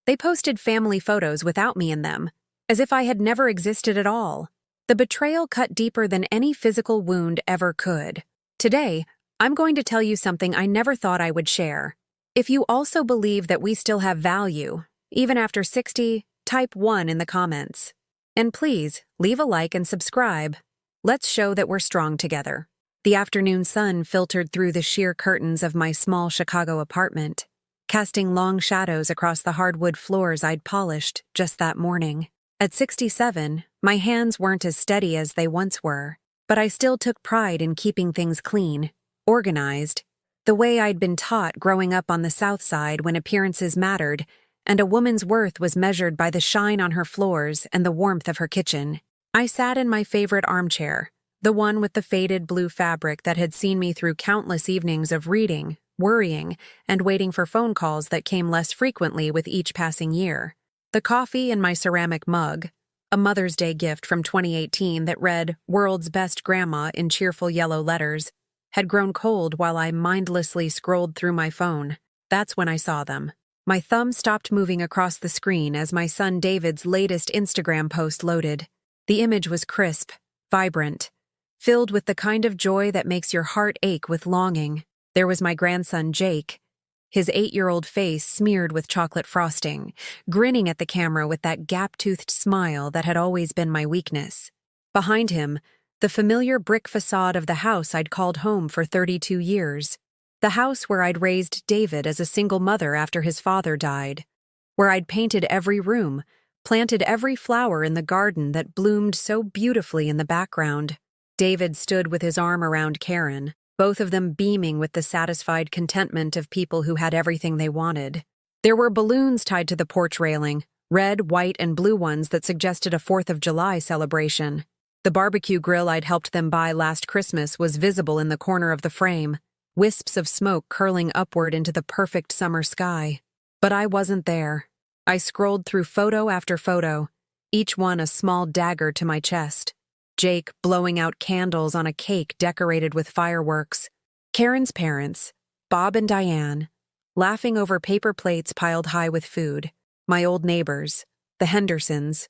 They posted family photos without me in them, as if I had never existed at all. The betrayal cut deeper than any physical wound ever could. Today, I'm going to tell you something I never thought I would share. If you also believe that we still have value, even after 60, type 1 in the comments. And please, leave a like and subscribe. Let's show that we're strong together. The afternoon sun filtered through the sheer curtains of my small Chicago apartment, casting long shadows across the hardwood floors I'd polished just that morning. At 67, my hands weren't as steady as they once were, but I still took pride in keeping things clean, organized, the way I'd been taught growing up on the South Side when appearances mattered, and a woman's worth was measured by the shine on her floors and the warmth of her kitchen. I sat in my favorite armchair, the one with the faded blue fabric that had seen me through countless evenings of reading, worrying, and waiting for phone calls that came less frequently with each passing year. The coffee in my ceramic mug, a Mother's Day gift from 2018 that read "World's Best Grandma" in cheerful yellow letters, had grown cold while I mindlessly scrolled through my phone. That's when I saw them. My thumb stopped moving across the screen as my son David's latest Instagram post loaded. The image was crisp, vibrant, filled with the kind of joy that makes your heart ache with longing. There was my grandson Jake, his 8-year-old face smeared with chocolate frosting, grinning at the camera with that gap-toothed smile that had always been my weakness. Behind him, the familiar brick facade of the house I'd called home for 32 years. The house where I'd raised David as a single mother after his father died. Where I'd painted every room, planted every flower in the garden that bloomed so beautifully in the background. David stood with his arm around Karen, both of them beaming with the satisfied contentment of people who had everything they wanted. There were balloons tied to the porch railing, red, white, and blue ones that suggested a 4th of July celebration. The barbecue grill I'd helped them buy last Christmas was visible in the corner of the frame, wisps of smoke curling upward into the perfect summer sky. But I wasn't there. I scrolled through photo after photo, each one a small dagger to my chest. Jake blowing out candles on a cake decorated with fireworks. Karen's parents, Bob and Diane, laughing over paper plates piled high with food. My old neighbors, the Hendersons,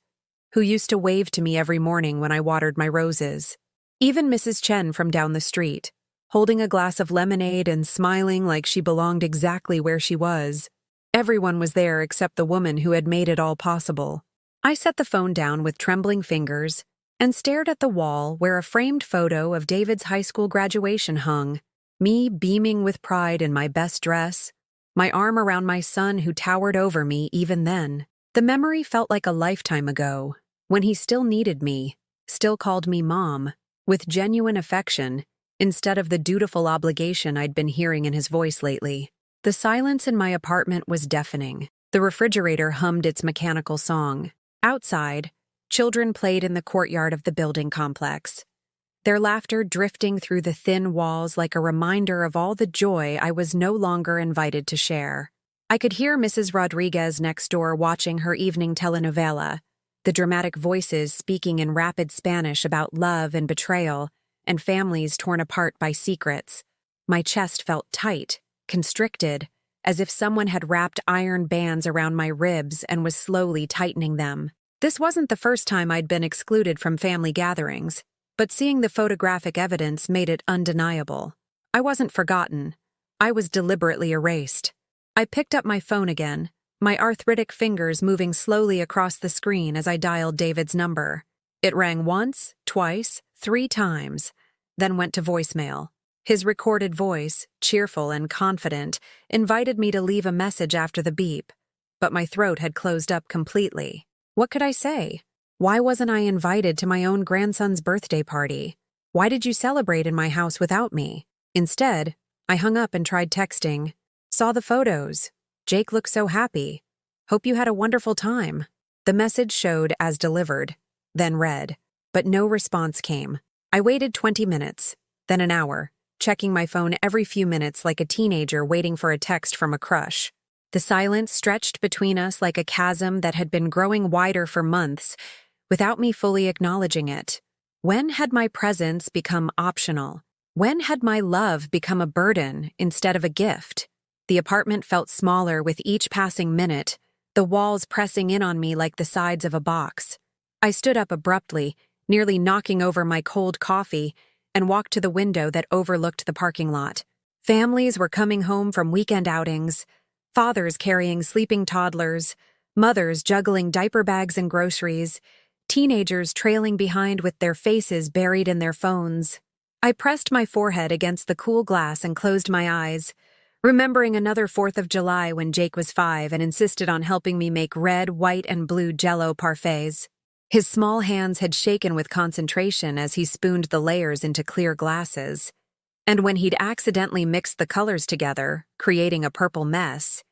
who used to wave to me every morning when I watered my roses. Even Mrs. Chen from down the street, holding a glass of lemonade and smiling like she belonged exactly where she was. Everyone was there except the woman who had made it all possible. I set the phone down with trembling fingers and stared at the wall where a framed photo of David's high school graduation hung, me beaming with pride in my best dress, my arm around my son who towered over me even then. The memory felt like a lifetime ago, when he still needed me, still called me Mom, with genuine affection, instead of the dutiful obligation I'd been hearing in his voice lately. The silence in my apartment was deafening. The refrigerator hummed its mechanical song. Outside, children played in the courtyard of the building complex, their laughter drifting through the thin walls like a reminder of all the joy I was no longer invited to share. I could hear Mrs. Rodriguez next door watching her evening telenovela, the dramatic voices speaking in rapid Spanish about love and betrayal, and families torn apart by secrets. My chest felt tight, constricted, as if someone had wrapped iron bands around my ribs and was slowly tightening them. This wasn't the first time I'd been excluded from family gatherings, but seeing the photographic evidence made it undeniable. I wasn't forgotten. I was deliberately erased. I picked up my phone again, my arthritic fingers moving slowly across the screen as I dialed David's number. It rang once, twice, 3 times, then went to voicemail. His recorded voice, cheerful and confident, invited me to leave a message after the beep, but my throat had closed up completely. What could I say? Why wasn't I invited to my own grandson's birthday party? Why did you celebrate in my house without me? Instead, I hung up and tried texting. Saw the photos. Jake looked so happy. Hope you had a wonderful time. The message showed as delivered, then read, but no response came. I waited 20 minutes, then an hour, checking my phone every few minutes like a teenager waiting for a text from a crush. The silence stretched between us like a chasm that had been growing wider for months, without me fully acknowledging it. When had my presence become optional? When had my love become a burden instead of a gift? The apartment felt smaller with each passing minute, the walls pressing in on me like the sides of a box. I stood up abruptly, nearly knocking over my cold coffee, and walked to the window that overlooked the parking lot. Families were coming home from weekend outings, fathers carrying sleeping toddlers, mothers juggling diaper bags and groceries, teenagers trailing behind with their faces buried in their phones. I pressed my forehead against the cool glass and closed my eyes, remembering another 4th of July when Jake was 5 and insisted on helping me make red, white, and blue Jell-O parfaits. His small hands had shaken with concentration as he spooned the layers into clear glasses. And when he'd accidentally mixed the colors together, creating a purple mess,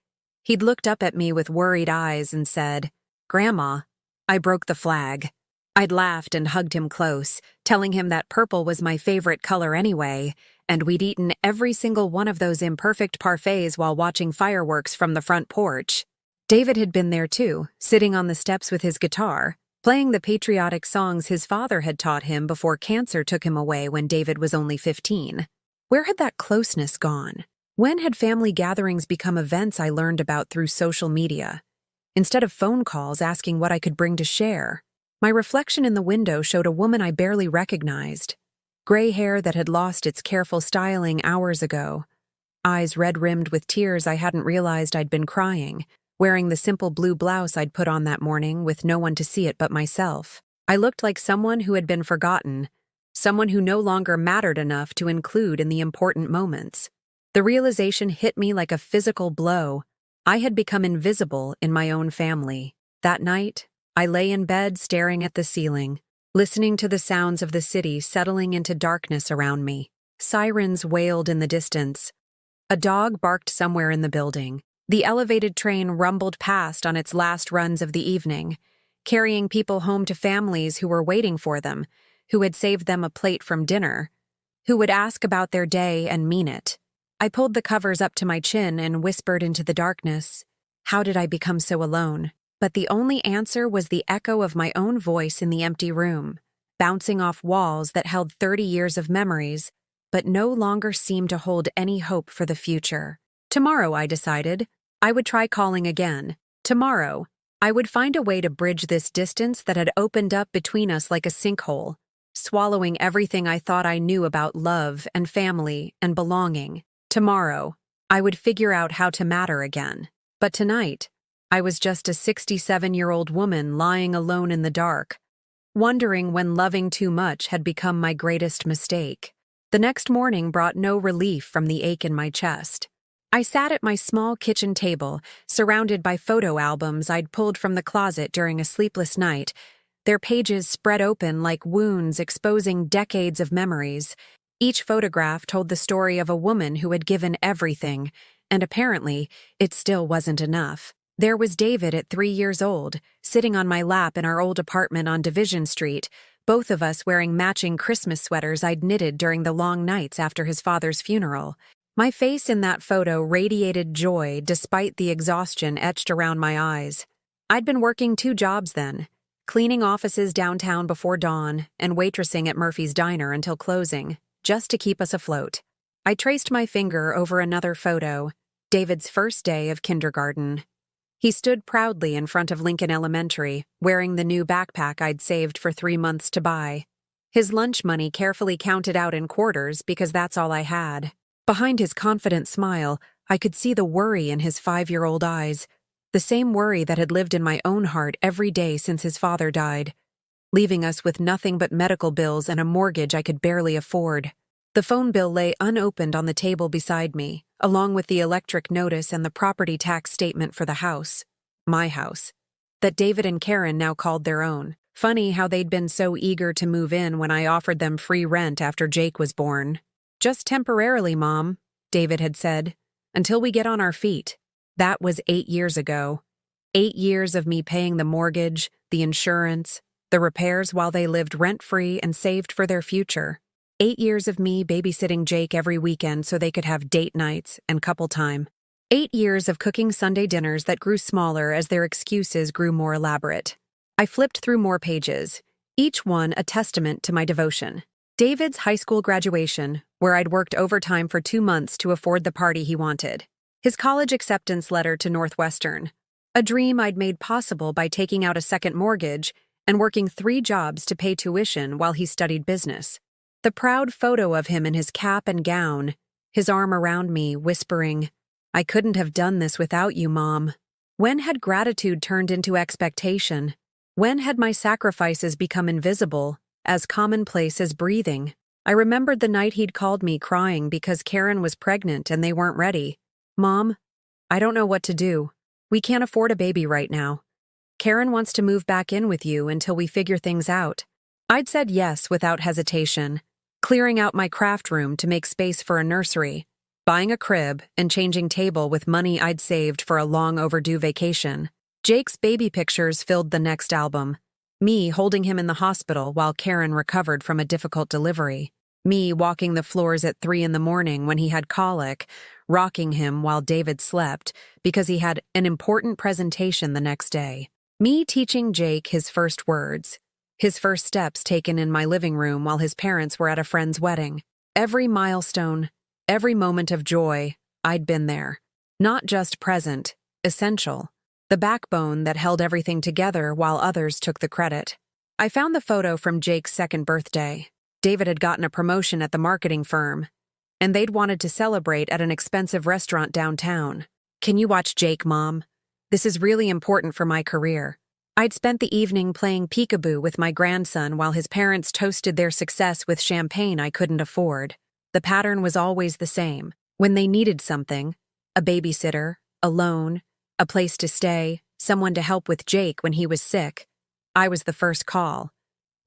he'd looked up at me with worried eyes and said, "Grandma." I broke the flag. I'd laughed and hugged him close, telling him that purple was my favorite color anyway, and we'd eaten every single one of those imperfect parfaits while watching fireworks from the front porch. David had been there too, sitting on the steps with his guitar, playing the patriotic songs his father had taught him before cancer took him away when David was only 15. Where had that closeness gone? When had family gatherings become events I learned about through social media, instead of phone calls asking what I could bring to share? My reflection in the window showed a woman I barely recognized. Gray hair that had lost its careful styling hours ago, eyes red-rimmed with tears I hadn't realized I'd been crying, wearing the simple blue blouse I'd put on that morning with no one to see it but myself. I looked like someone who had been forgotten, someone who no longer mattered enough to include in the important moments. The realization hit me like a physical blow. I had become invisible in my own family. That night, I lay in bed staring at the ceiling, listening to the sounds of the city settling into darkness around me. Sirens wailed in the distance. A dog barked somewhere in the building. The elevated train rumbled past on its last runs of the evening, carrying people home to families who were waiting for them, who had saved them a plate from dinner, who would ask about their day and mean it. I pulled the covers up to my chin and whispered into the darkness, "How did I become so alone?" But the only answer was the echo of my own voice in the empty room, bouncing off walls that held 30 years of memories, but no longer seemed to hold any hope for the future. Tomorrow, I decided, I would try calling again. Tomorrow, I would find a way to bridge this distance that had opened up between us like a sinkhole, swallowing everything I thought I knew about love and family and belonging. Tomorrow, I would figure out how to matter again. But tonight, I was just a 67-year-old woman lying alone in the dark, wondering when loving too much had become my greatest mistake. The next morning brought no relief from the ache in my chest. I sat at my small kitchen table, surrounded by photo albums I'd pulled from the closet during a sleepless night, their pages spread open like wounds exposing decades of memories. Each photograph told the story of a woman who had given everything, and apparently, it still wasn't enough. There was David at 3 years old, sitting on my lap in our old apartment on Division Street, both of us wearing matching Christmas sweaters I'd knitted during the long nights after his father's funeral. My face in that photo radiated joy despite the exhaustion etched around my eyes. I'd been working 2 jobs then, cleaning offices downtown before dawn and waitressing at Murphy's Diner until closing, just to keep us afloat. I traced my finger over another photo, David's first day of kindergarten. He stood proudly in front of Lincoln Elementary, wearing the new backpack I'd saved for 3 months to buy. His lunch money carefully counted out in quarters because that's all I had. Behind his confident smile, I could see the worry in his 5-year-old eyes, the same worry that had lived in my own heart every day since his father died, leaving us with nothing but medical bills and a mortgage I could barely afford. The phone bill lay unopened on the table beside me, along with the electric notice and the property tax statement for the house, my house, that David and Karen now called their own. Funny how they'd been so eager to move in when I offered them free rent after Jake was born. "Just temporarily, Mom," David had said, "until we get on our feet." That was 8 years ago. 8 years of me paying the mortgage, the insurance, the repairs while they lived rent-free and saved for their future. 8 years of me babysitting Jake every weekend so they could have date nights and couple time. 8 years of cooking Sunday dinners that grew smaller as their excuses grew more elaborate. I flipped through more pages, each one a testament to my devotion. David's high school graduation, where I'd worked overtime for 2 months to afford the party he wanted. His college acceptance letter to Northwestern. A dream I'd made possible by taking out a second mortgage and working 3 jobs to pay tuition while he studied business. The proud photo of him in his cap and gown, his arm around me, whispering, "I couldn't have done this without you, Mom." When had gratitude turned into expectation? When had my sacrifices become invisible, as commonplace as breathing? I remembered the night he'd called me crying because Karen was pregnant and they weren't ready. "Mom, I don't know what to do. We can't afford a baby right now. Karen wants to move back in with you until we figure things out." I'd said yes without hesitation, clearing out my craft room to make space for a nursery, buying a crib, and changing table with money I'd saved for a long overdue vacation. Jake's baby pictures filled the next album. Me holding him in the hospital while Karen recovered from a difficult delivery. Me walking the floors at 3 in the morning when he had colic, rocking him while David slept because he had an important presentation the next day. Me teaching Jake his first words, his first steps taken in my living room while his parents were at a friend's wedding. Every milestone, every moment of joy, I'd been there. Not just present, essential. The backbone that held everything together while others took the credit. I found the photo from Jake's second birthday. David had gotten a promotion at the marketing firm, and they'd wanted to celebrate at an expensive restaurant downtown. "Can you watch Jake, Mom? This is really important for my career." I'd spent the evening playing peekaboo with my grandson while his parents toasted their success with champagne I couldn't afford. The pattern was always the same. When they needed something, a babysitter, a loan, a place to stay, someone to help with Jake when he was sick, I was the first call.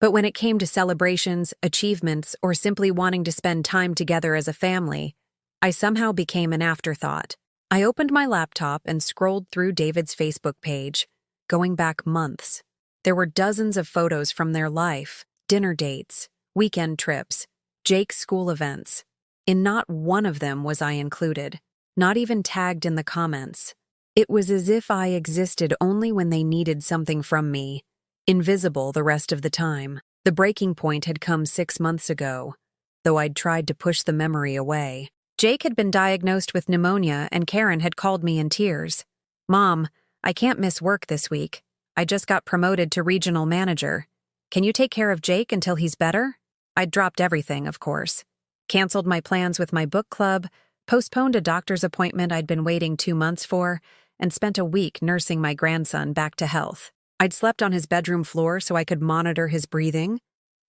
But when it came to celebrations, achievements, or simply wanting to spend time together as a family, I somehow became an afterthought. I opened my laptop and scrolled through David's Facebook page, going back months. There were dozens of photos from their life, dinner dates, weekend trips, Jake's school events. In not one of them was I included, not even tagged in the comments. It was as if I existed only when they needed something from me, invisible the rest of the time. The breaking point had come 6 months ago, though I'd tried to push the memory away. Jake had been diagnosed with pneumonia and Karen had called me in tears. "Mom, I can't miss work this week. I just got promoted to regional manager. Can you take care of Jake until he's better?" I'd dropped everything, of course. Canceled my plans with my book club, postponed a doctor's appointment I'd been waiting 2 months for, and spent a week nursing my grandson back to health. I'd slept on his bedroom floor so I could monitor his breathing,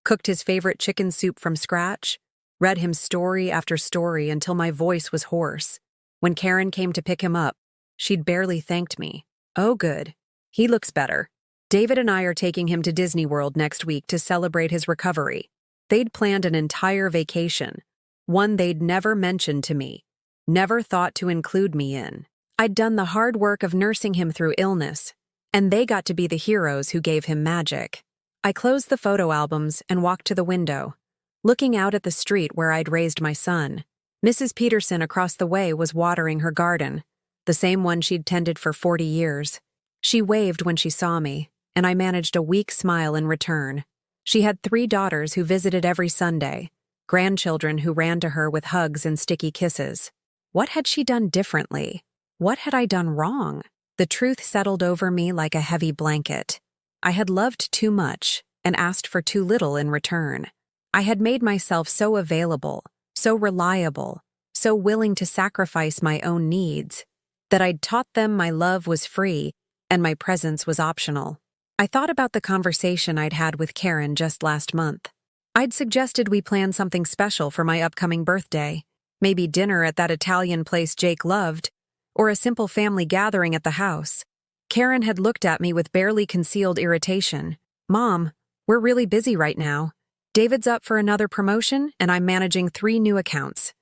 cooked his favorite chicken soup from scratch, read him story after story until my voice was hoarse. When Karen came to pick him up, she'd barely thanked me. "Oh, good. He looks better. David and I are taking him to Disney World next week to celebrate his recovery." They'd planned an entire vacation, one they'd never mentioned to me, never thought to include me in. I'd done the hard work of nursing him through illness, and they got to be the heroes who gave him magic. I closed the photo albums and walked to the window, looking out at the street where I'd raised my son. Mrs. Peterson across the way was watering her garden, the same one she'd tended for 40 years. She waved when she saw me, and I managed a weak smile in return. She had 3 daughters who visited every Sunday, grandchildren who ran to her with hugs and sticky kisses. What had she done differently? What had I done wrong? The truth settled over me like a heavy blanket. I had loved too much and asked for too little in return. I had made myself so available, so reliable, so willing to sacrifice my own needs, that I'd taught them my love was free and my presence was optional. I thought about the conversation I'd had with Karen just last month. I'd suggested we plan something special for my upcoming birthday, maybe dinner at that Italian place Jake loved, or a simple family gathering at the house. Karen had looked at me with barely concealed irritation. "Mom, we're really busy right now. David's up for another promotion, and I'm managing 3 new accounts.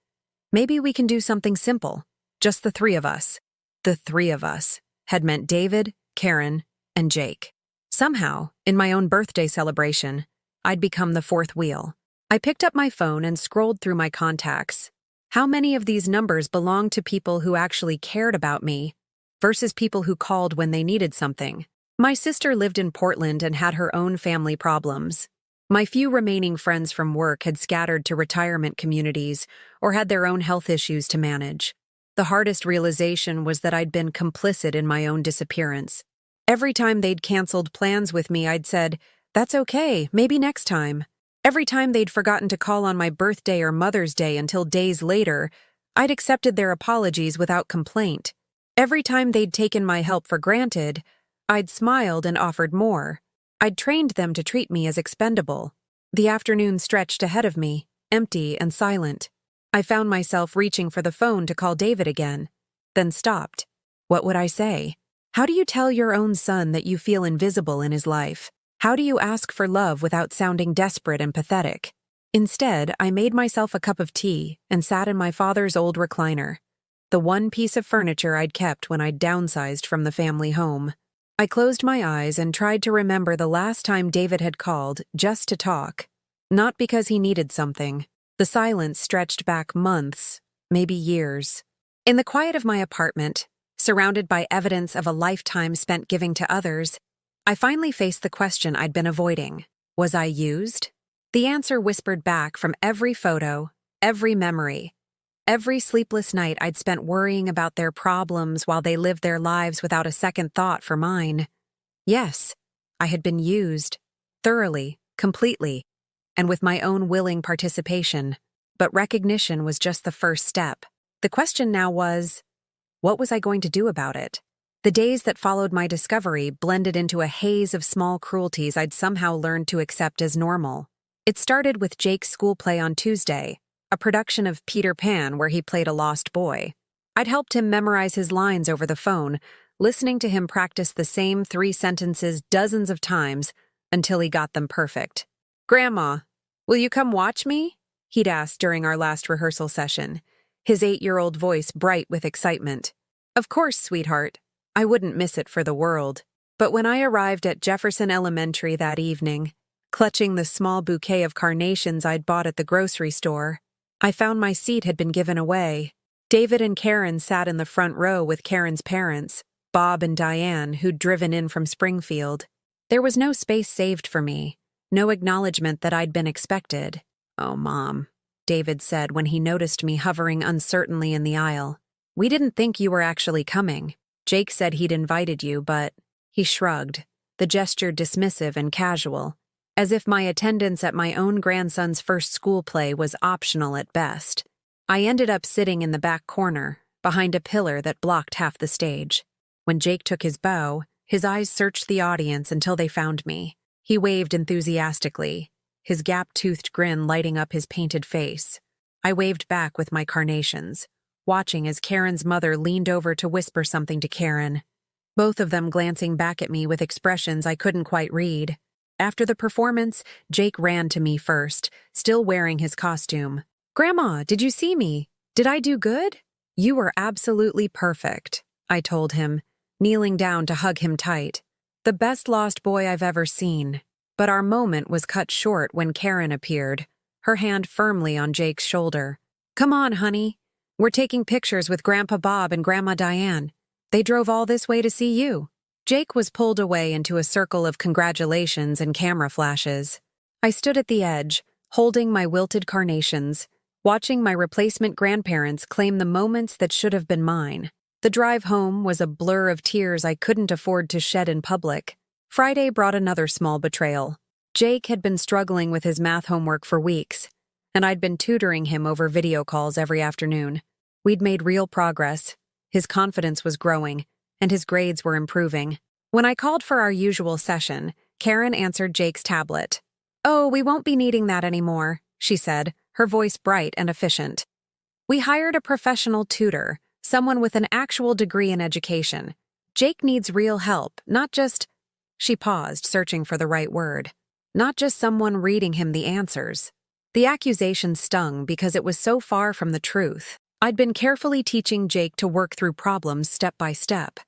Maybe we can do something simple, just the 3 of us." The 3 of us had meant David, Karen, and Jake. Somehow, in my own birthday celebration, I'd become the 4th wheel. I picked up my phone and scrolled through my contacts. How many of these numbers belonged to people who actually cared about me versus people who called when they needed something? My sister lived in Portland and had her own family problems. My few remaining friends from work had scattered to retirement communities or had their own health issues to manage. The hardest realization was that I'd been complicit in my own disappearance. Every time they'd canceled plans with me, I'd said, "That's okay, maybe next time." Every time they'd forgotten to call on my birthday or Mother's Day until days later, I'd accepted their apologies without complaint. Every time they'd taken my help for granted, I'd smiled and offered more. I'd trained them to treat me as expendable. The afternoon stretched ahead of me, empty and silent. I found myself reaching for the phone to call David again, then stopped. What would I say? How do you tell your own son that you feel invisible in his life? How do you ask for love without sounding desperate and pathetic? Instead, I made myself a cup of tea and sat in my father's old recliner, the one piece of furniture I'd kept when I'd downsized from the family home. I closed my eyes and tried to remember the last time David had called just to talk. Not because he needed something. The silence stretched back months, maybe years. In the quiet of my apartment, surrounded by evidence of a lifetime spent giving to others, I finally faced the question I'd been avoiding. Was I used? The answer whispered back from every photo, every memory. Every sleepless night I'd spent worrying about their problems while they lived their lives without a second thought for mine. Yes, I had been used. Thoroughly, completely, and with my own willing participation. But recognition was just the first step. The question now was, what was I going to do about it? The days that followed my discovery blended into a haze of small cruelties I'd somehow learned to accept as normal. It started with Jake's school play on Tuesday, a production of Peter Pan where he played a lost boy. I'd helped him memorize his lines over the phone, listening to him practice the same 3 sentences dozens of times until he got them perfect. "Grandma, will you come watch me?" he'd asked during our last rehearsal session, his 8-year-old voice bright with excitement. Of course, sweetheart. I wouldn't miss it for the world. But when I arrived at Jefferson Elementary that evening, clutching the small bouquet of carnations I'd bought at the grocery store, I found my seat had been given away. David and Karen sat in the front row with Karen's parents, Bob and Diane, who'd driven in from Springfield. There was no space saved for me, no acknowledgement that I'd been expected. "Oh, Mom," David said when he noticed me hovering uncertainly in the aisle. "We didn't think you were actually coming. Jake said he'd invited you, but..." He shrugged, the gesture dismissive and casual, as if my attendance at my own grandson's first school play was optional at best. I ended up sitting in the back corner, behind a pillar that blocked half the stage. When Jake took his bow, his eyes searched the audience until they found me. He waved enthusiastically, his gap-toothed grin lighting up his painted face. I waved back with my carnations, watching as Karen's mother leaned over to whisper something to Karen, both of them glancing back at me with expressions I couldn't quite read. After the performance, Jake ran to me first, still wearing his costume. "Grandma, did you see me? Did I do good?" "You were absolutely perfect," I told him, kneeling down to hug him tight. "The best lost boy I've ever seen." But our moment was cut short when Karen appeared, her hand firmly on Jake's shoulder. "Come on, honey. We're taking pictures with Grandpa Bob and Grandma Diane. They drove all this way to see you." Jake was pulled away into a circle of congratulations and camera flashes. I stood at the edge, holding my wilted carnations, watching my replacement grandparents claim the moments that should have been mine. The drive home was a blur of tears I couldn't afford to shed in public. Friday brought another small betrayal. Jake had been struggling with his math homework for weeks, and I'd been tutoring him over video calls every afternoon. We'd made real progress. His confidence was growing, and his grades were improving. When I called for our usual session, Karen answered Jake's tablet. "Oh, we won't be needing that anymore," she said, her voice bright and efficient. "We hired a professional tutor, someone with an actual degree in education. Jake needs real help, not just..." She paused, searching for the right word. "Not just someone reading him the answers." The accusation stung because it was so far from the truth. I'd been carefully teaching Jake to work through problems step by step,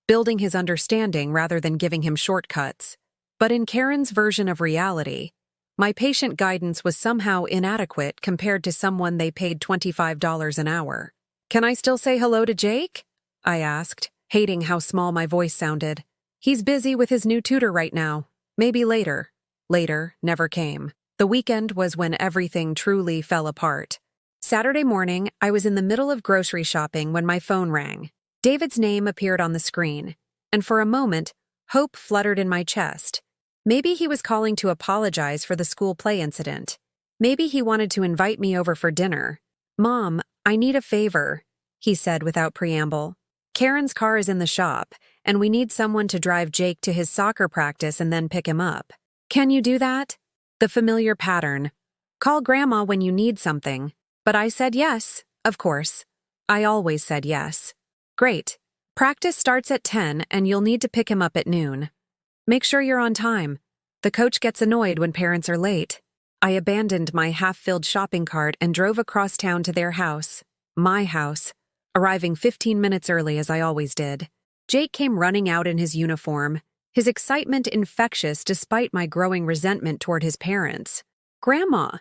building his understanding rather than giving him shortcuts. But in Karen's version of reality, my patient guidance was somehow inadequate compared to someone they paid $25 an hour. "Can I still say hello to Jake?" I asked, hating how small my voice sounded. "He's busy with his new tutor right now. Maybe later." Later never came. The weekend was when everything truly fell apart. Saturday morning, I was in the middle of grocery shopping when my phone rang. David's name appeared on the screen, and for a moment, hope fluttered in my chest. Maybe he was calling to apologize for the school play incident. Maybe he wanted to invite me over for dinner. "Mom, I need a favor," he said without preamble. "Karen's car is in the shop, and we need someone to drive Jake to his soccer practice and then pick him up. Can you do that?" The familiar pattern. Call Grandma when you need something. But I said yes, of course. I always said yes. "Great. Practice starts at 10 and you'll need to pick him up at noon. Make sure you're on time. The coach gets annoyed when parents are late." I abandoned my half-filled shopping cart and drove across town to their house, my house, arriving 15 minutes early as I always did. Jake came running out in his uniform, his excitement infectious despite my growing resentment toward his parents. "Grandma,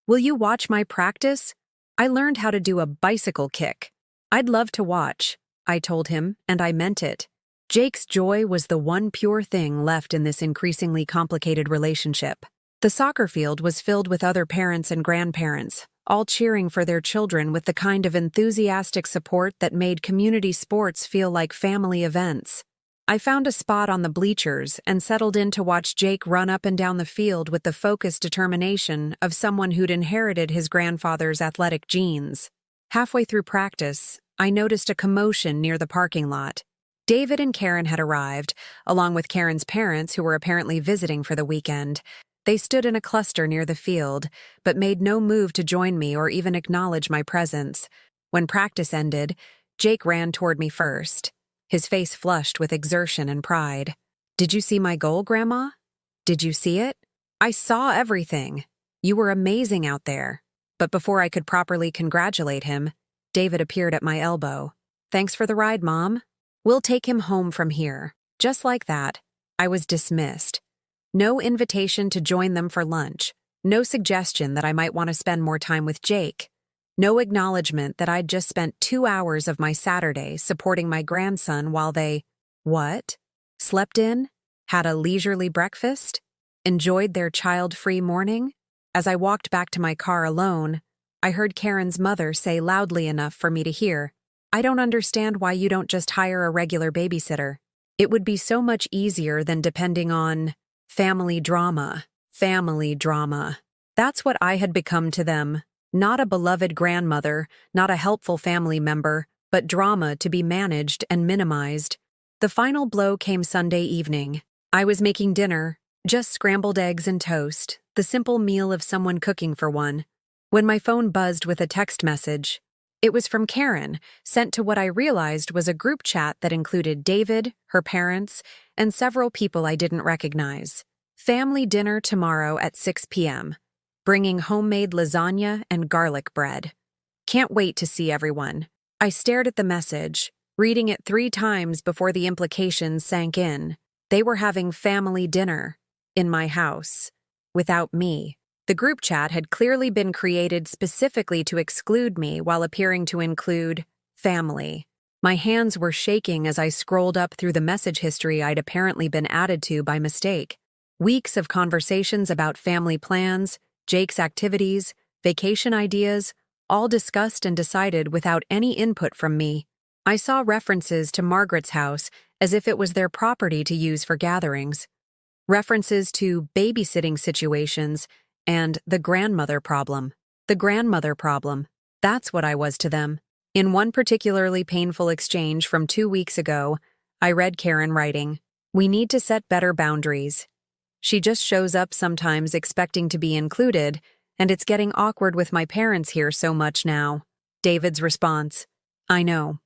will you watch my practice? I learned how to do a bicycle kick." "I'd love to watch," I told him, and I meant it. Jake's joy was the one pure thing left in this increasingly complicated relationship. The soccer field was filled with other parents and grandparents, all cheering for their children with the kind of enthusiastic support that made community sports feel like family events. I found a spot on the bleachers and settled in to watch Jake run up and down the field with the focused determination of someone who'd inherited his grandfather's athletic genes. Halfway through practice, I noticed a commotion near the parking lot. David and Karen had arrived, along with Karen's parents who were apparently visiting for the weekend. They stood in a cluster near the field, but made no move to join me or even acknowledge my presence. When practice ended, Jake ran toward me first, his face flushed with exertion and pride. "Did you see my goal, Grandma? Did you see it? I saw everything. You were amazing out there." But before I could properly congratulate him, David appeared at my elbow. "Thanks for the ride, Mom. We'll take him home from here." Just like that, I was dismissed. No invitation to join them for lunch. No suggestion that I might want to spend more time with Jake. No acknowledgement that I'd just spent 2 hours of my Saturday supporting my grandson while they, slept in? Had a leisurely breakfast? Enjoyed their child-free morning? As I walked back to my car alone, I heard Karen's mother say loudly enough for me to hear, "I don't understand why you don't just hire a regular babysitter. It would be so much easier than depending on family drama." Family drama. That's what I had become to them. Not a beloved grandmother, not a helpful family member, but drama to be managed and minimized. The final blow came Sunday evening. I was making dinner, just scrambled eggs and toast, the simple meal of someone cooking for one, when my phone buzzed with a text message. It was from Karen, sent to what I realized was a group chat that included David, her parents, and several people I didn't recognize. "Family dinner tomorrow at 6 p.m. Bringing homemade lasagna and garlic bread. Can't wait to see everyone." I stared at the message, reading it 3 times before the implications sank in. They were having family dinner in my house, without me. The group chat had clearly been created specifically to exclude me while appearing to include family. My hands were shaking as I scrolled up through the message history I'd apparently been added to by mistake. Weeks of conversations about family plans, Jake's activities, vacation ideas, all discussed and decided without any input from me. I saw references to Margaret's house as if it was their property to use for gatherings. References to babysitting situations and the grandmother problem. The grandmother problem. That's what I was to them. In one particularly painful exchange from 2 weeks ago, I read Karen writing, "We need to set better boundaries. She just shows up sometimes expecting to be included, and it's getting awkward with my parents here so much now." David's response, "I know.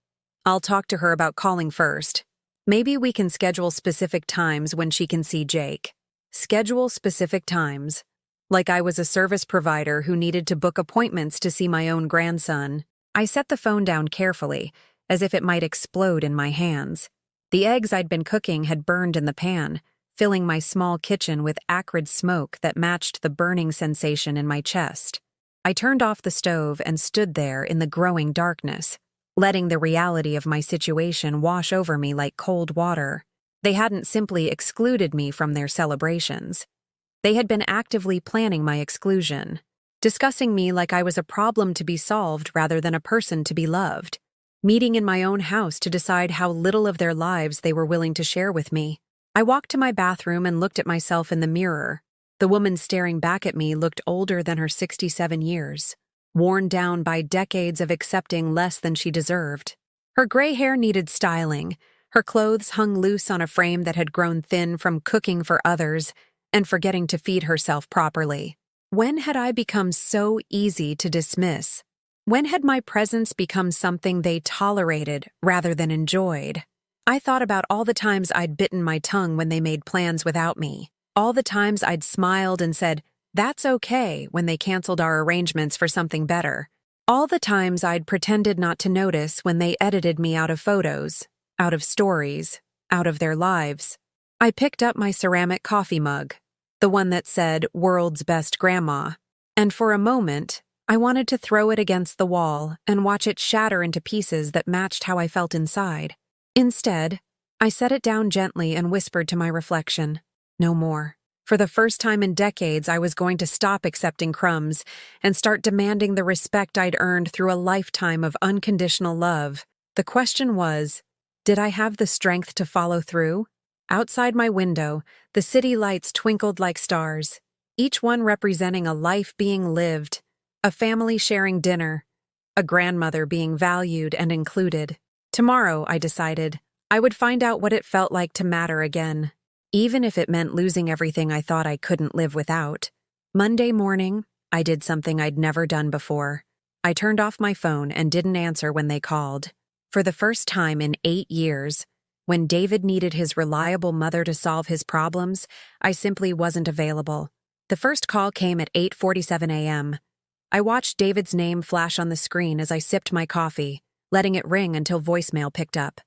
I'll talk to her about calling first. Maybe we can schedule specific times when she can see Jake." Schedule specific times. Like I was a service provider who needed to book appointments to see my own grandson. I set the phone down carefully, as if it might explode in my hands. The eggs I'd been cooking had burned in the pan, filling my small kitchen with acrid smoke that matched the burning sensation in my chest. I turned off the stove and stood there in the growing darkness, letting the reality of my situation wash over me like cold water. They hadn't simply excluded me from their celebrations. They had been actively planning my exclusion. discussing me like I was a problem to be solved rather than a person to be loved, meeting in my own house to decide how little of their lives they were willing to share with me. I walked to my bathroom and looked at myself in the mirror. The woman staring back at me looked older than her 67 years, worn down by decades of accepting less than she deserved. Her gray hair needed styling. Her clothes hung loose on a frame that had grown thin from cooking for others and forgetting to feed herself properly. When had I become so easy to dismiss? When had my presence become something they tolerated rather than enjoyed? I thought about all the times I'd bitten my tongue when they made plans without me. All the times I'd smiled and said, "That's okay," when they canceled our arrangements for something better. All the times I'd pretended not to notice when they edited me out of photos, out of stories, out of their lives. I picked up my ceramic coffee mug, the one that said "World's Best Grandma," and for a moment, I wanted to throw it against the wall and watch it shatter into pieces that matched how I felt inside. Instead, I set it down gently and whispered to my reflection, "No more." For the first time in decades, I was going to stop accepting crumbs and start demanding the respect I'd earned through a lifetime of unconditional love. The question was, did I have the strength to follow through? Outside my window, the city lights twinkled like stars, each one representing a life being lived, a family sharing dinner, a grandmother being valued and included. Tomorrow, I decided, I would find out what it felt like to matter again, even if it meant losing everything I thought I couldn't live without. Monday morning, I did something I'd never done before. I turned off my phone and didn't answer when they called. For the first time in 8 years, when David needed his reliable mother to solve his problems, I simply wasn't available. The first call came at 8:47 a.m. I watched David's name flash on the screen as I sipped my coffee, letting it ring until voicemail picked up.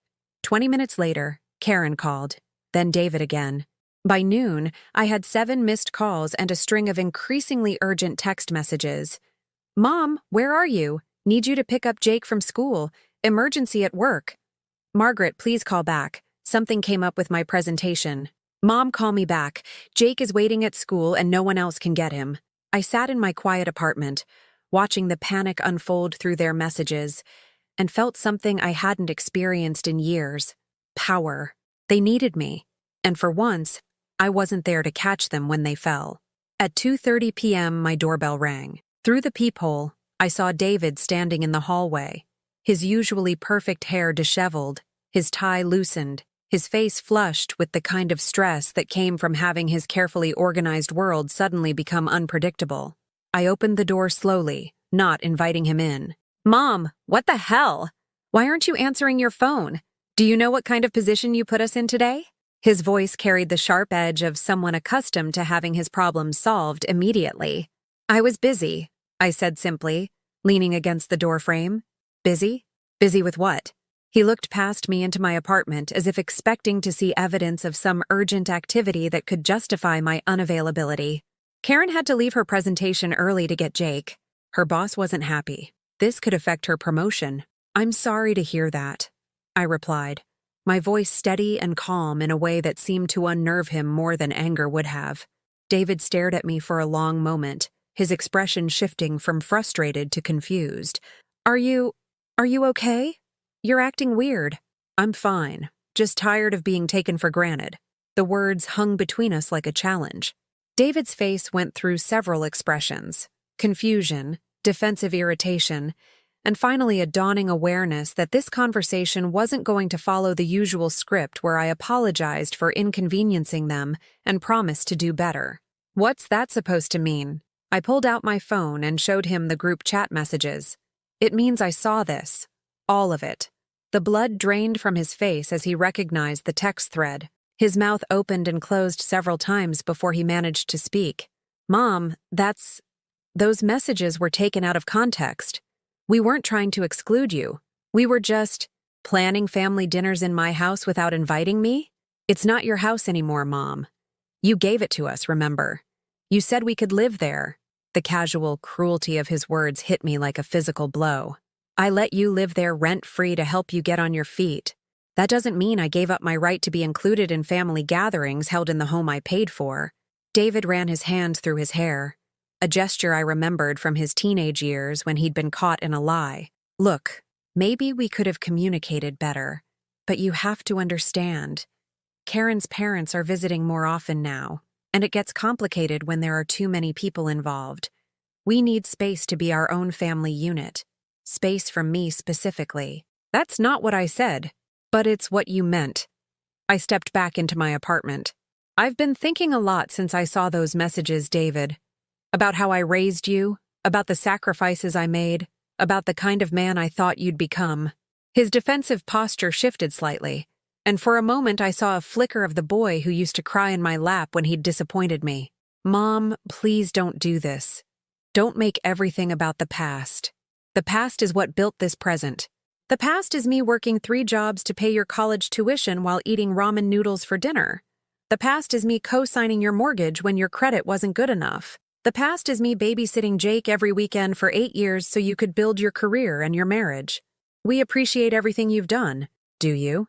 20 minutes later, Karen called, then David again. By noon, I had 7 missed calls and a string of increasingly urgent text messages. "Mom, where are you? Need you to pick up Jake from school. Emergency at work. Margaret, please call back. Something came up with my presentation. Mom, call me back. Jake is waiting at school and no one else can get him." I sat in my quiet apartment, watching the panic unfold through their messages, and felt something I hadn't experienced in years. Power. They needed me, and for once, I wasn't there to catch them when they fell. At 2:30 p.m., my doorbell rang. Through the peephole, I saw David standing in the hallway, his usually perfect hair disheveled, his tie loosened, his face flushed with the kind of stress that came from having his carefully organized world suddenly become unpredictable. I opened the door slowly, not inviting him in. "Mom, what the hell? Why aren't you answering your phone? Do you know what kind of position you put us in today?" His voice carried the sharp edge of someone accustomed to having his problems solved immediately. "I was busy," I said simply, leaning against the doorframe. "Busy? Busy with what?" He looked past me into my apartment as if expecting to see evidence of some urgent activity that could justify my unavailability. Karen had to leave her presentation early to get Jake. Her boss wasn't happy. This could affect her promotion. "I'm sorry to hear that," I replied, my voice steady and calm in a way that seemed to unnerve him more than anger would have. David stared at me for a long moment, his expression shifting from frustrated to confused. Are you okay? You're acting weird." "I'm fine, just tired of being taken for granted." The words hung between us like a challenge. David's face went through several expressions: confusion, defensive irritation, and finally a dawning awareness that this conversation wasn't going to follow the usual script where I apologized for inconveniencing them and promised to do better. "What's that supposed to mean?" I pulled out my phone and showed him the group chat messages. "It means I saw this. All of it." The blood drained from his face as he recognized the text thread. His mouth opened and closed several times before he managed to speak. "Mom, those messages were taken out of context. We weren't trying to exclude you. We were just planning family dinners in my house without inviting me. It's not your house anymore, Mom. You gave it to us, remember? You said we could live there." The casual cruelty of his words hit me like a physical blow. "I let you live there rent-free to help you get on your feet. That doesn't mean I gave up my right to be included in family gatherings held in the home I paid for." David ran his hands through his hair. a gesture I remembered from his teenage years when he'd been caught in a lie. Look, maybe we could have communicated better, but you have to understand. Karen's parents are visiting more often now, and it gets complicated when there are too many people involved. We need space to be our own family unit. Space from me specifically. That's not what I said, but it's what you meant. I stepped back into my apartment. I've been thinking a lot since I saw those messages, David. About how I raised you, about the sacrifices I made, about the kind of man I thought you'd become. His defensive posture shifted slightly, and for a moment I saw a flicker of the boy who used to cry in my lap when he'd disappointed me. Mom, please don't do this. Don't make everything about the past. The past is what built this present. The past is me working 3 jobs to pay your college tuition while eating ramen noodles for dinner. The past is me co-signing your mortgage when your credit wasn't good enough. The past is me babysitting Jake every weekend for 8 years so you could build your career and your marriage. We appreciate everything you've done, do you?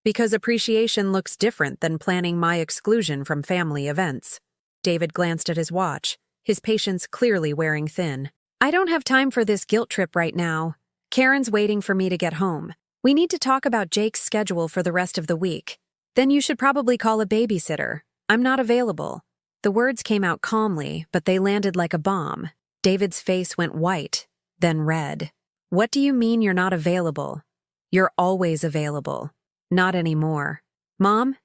Because appreciation looks different than planning my exclusion from family events. David glanced at his watch, his patience clearly wearing thin. I don't have time for this guilt trip right now. Karen's waiting for me to get home. We need to talk about Jake's schedule for the rest of the week. Then you should probably call a babysitter. I'm not available. The words came out calmly, but they landed like a bomb. David's face went white, then red. What do you mean you're not available? You're always available. Not anymore. Mom,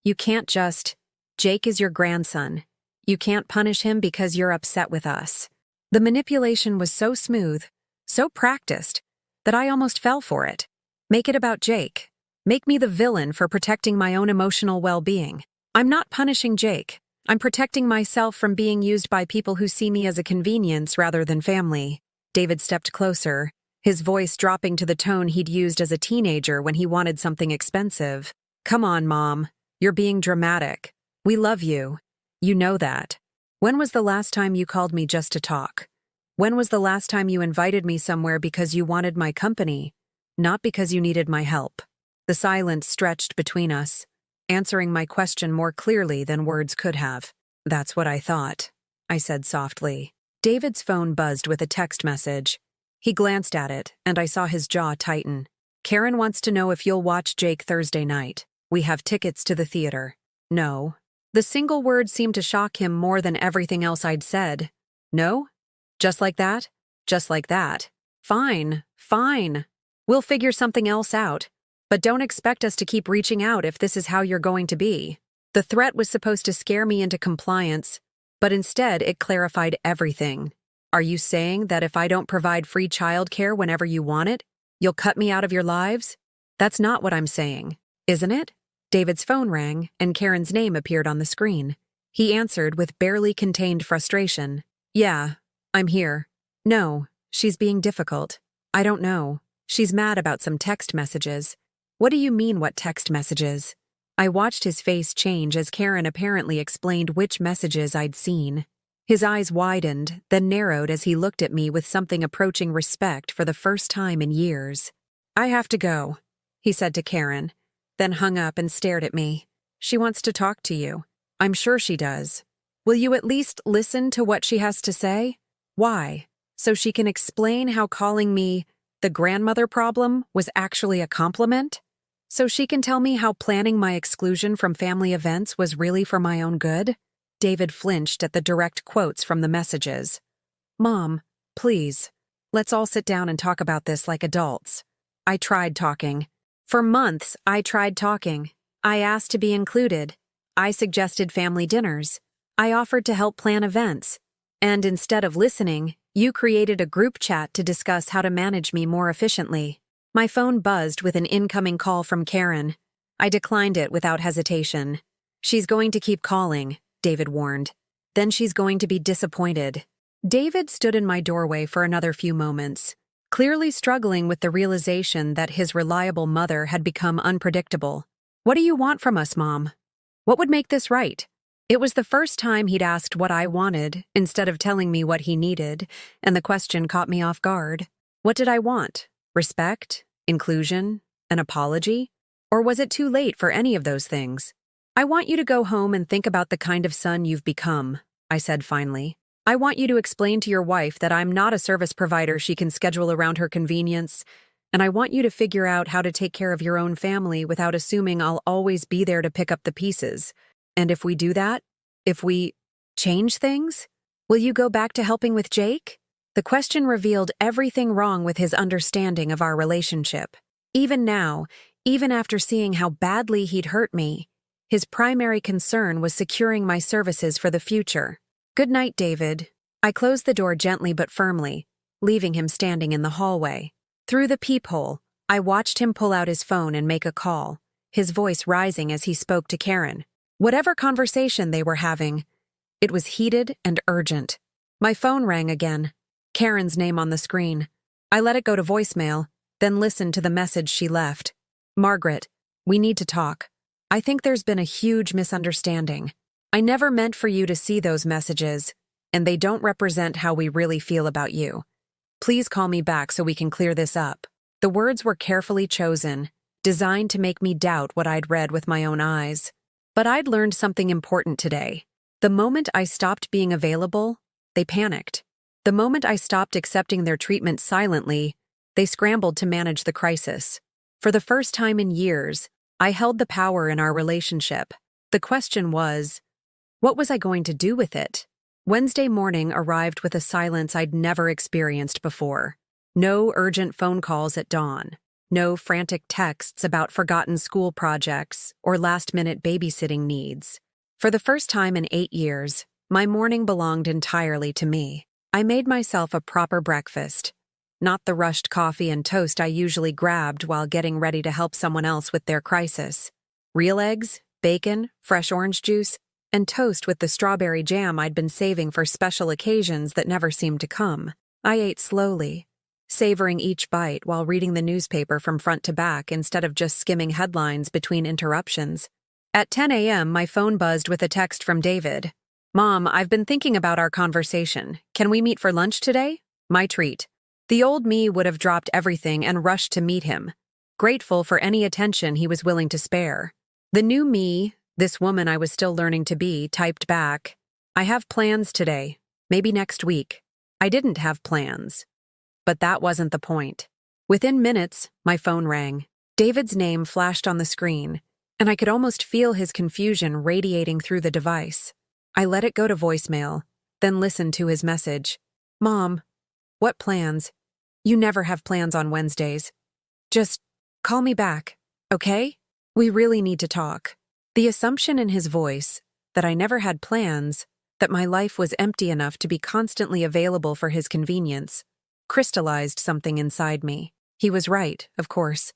you can't just... Jake is your grandson. You can't punish him because you're upset with us. The manipulation was so smooth, so practiced, that I almost fell for it. Make it about Jake. Make me the villain for protecting my own emotional well-being. I'm not punishing Jake. I'm protecting myself from being used by people who see me as a convenience rather than family. David stepped closer, his voice dropping to the tone he'd used as a teenager when he wanted something expensive. Come on, Mom. You're being dramatic. We love you. You know that. When was the last time you called me just to talk? When was the last time you invited me somewhere because you wanted my company, not because you needed my help? The silence stretched between us, answering my question more clearly than words could have. That's what I thought, I said softly. David's phone buzzed with a text message. He glanced at it, and I saw his jaw tighten. Karen wants to know if you'll watch Jake Thursday night. We have tickets to the theater. No. The single word seemed to shock him more than everything else I'd said. No? Just like that? Just like that. Fine, fine. We'll figure something else out. But don't expect us to keep reaching out if this is how you're going to be. The threat was supposed to scare me into compliance, but instead it clarified everything. Are you saying that if I don't provide free childcare whenever you want it, you'll cut me out of your lives? That's not what I'm saying, isn't it? David's phone rang, and Karen's name appeared on the screen. He answered with barely contained frustration. Yeah, I'm here. No, she's being difficult. I don't know. She's mad about some text messages. What do you mean, what text messages? I watched his face change as Karen apparently explained which messages I'd seen. His eyes widened, then narrowed as he looked at me with something approaching respect for the first time in years. I have to go, he said to Karen, then hung up and stared at me. She wants to talk to you. I'm sure she does. Will you at least listen to what she has to say? Why? So she can explain how calling me the grandmother problem was actually a compliment? So she can tell me how planning my exclusion from family events was really for my own good? David flinched at the direct quotes from the messages. Mom, please, let's all sit down and talk about this like adults. I tried talking. For months, I tried talking. I asked to be included. I suggested family dinners. I offered to help plan events. And instead of listening, you created a group chat to discuss how to manage me more efficiently. My phone buzzed with an incoming call from Karen. I declined it without hesitation. She's going to keep calling, David warned. Then she's going to be disappointed. David stood in my doorway for another few moments, clearly struggling with the realization that his reliable mother had become unpredictable. What do you want from us, Mom? What would make this right? It was the first time he'd asked what I wanted instead of telling me what he needed, and the question caught me off guard. What did I want? Respect? Inclusion? An apology? Or was it too late for any of those things? I want you to go home and think about the kind of son you've become, I said finally. I want you to explain to your wife that I'm not a service provider she can schedule around her convenience, and I want you to figure out how to take care of your own family without assuming I'll always be there to pick up the pieces. And if we do that, if we change things, will you go back to helping with Jake? The question revealed everything wrong with his understanding of our relationship. Even now, even after seeing how badly he'd hurt me, his primary concern was securing my services for the future. Good night, David. I closed the door gently but firmly, leaving him standing in the hallway. Through the peephole, I watched him pull out his phone and make a call, his voice rising as he spoke to Karen. Whatever conversation they were having, it was heated and urgent. My phone rang again, Karen's name on the screen. I let it go to voicemail, then listened to the message she left. Margaret, we need to talk. I think there's been a huge misunderstanding. I never meant for you to see those messages, and they don't represent how we really feel about you. Please call me back so we can clear this up. The words were carefully chosen, designed to make me doubt what I'd read with my own eyes. But I'd learned something important today. The moment I stopped being available, they panicked. The moment I stopped accepting their treatment silently, they scrambled to manage the crisis. For the first time in years, I held the power in our relationship. The question was, what was I going to do with it? Wednesday morning arrived with a silence I'd never experienced before. No urgent phone calls at dawn. No frantic texts about forgotten school projects or last-minute babysitting needs. For the first time in 8 years, my morning belonged entirely to me. I made myself a proper breakfast, not the rushed coffee and toast I usually grabbed while getting ready to help someone else with their crisis. Real eggs, bacon, fresh orange juice, and toast with the strawberry jam I'd been saving for special occasions that never seemed to come. I ate slowly, savoring each bite while reading the newspaper from front to back instead of just skimming headlines between interruptions. At 10 a.m., my phone buzzed with a text from David. Mom, I've been thinking about our conversation. Can we meet for lunch today? My treat. The old me would have dropped everything and rushed to meet him, grateful for any attention he was willing to spare. The new me, this woman I was still learning to be, typed back, I have plans today, maybe next week. I didn't have plans. But that wasn't the point. Within minutes, my phone rang. David's name flashed on the screen, and I could almost feel his confusion radiating through the device. I let it go to voicemail, then listened to his message. Mom, what plans? You never have plans on Wednesdays. Just call me back, okay? We really need to talk. The assumption in his voice, that I never had plans, that my life was empty enough to be constantly available for his convenience, crystallized something inside me. He was right, of course.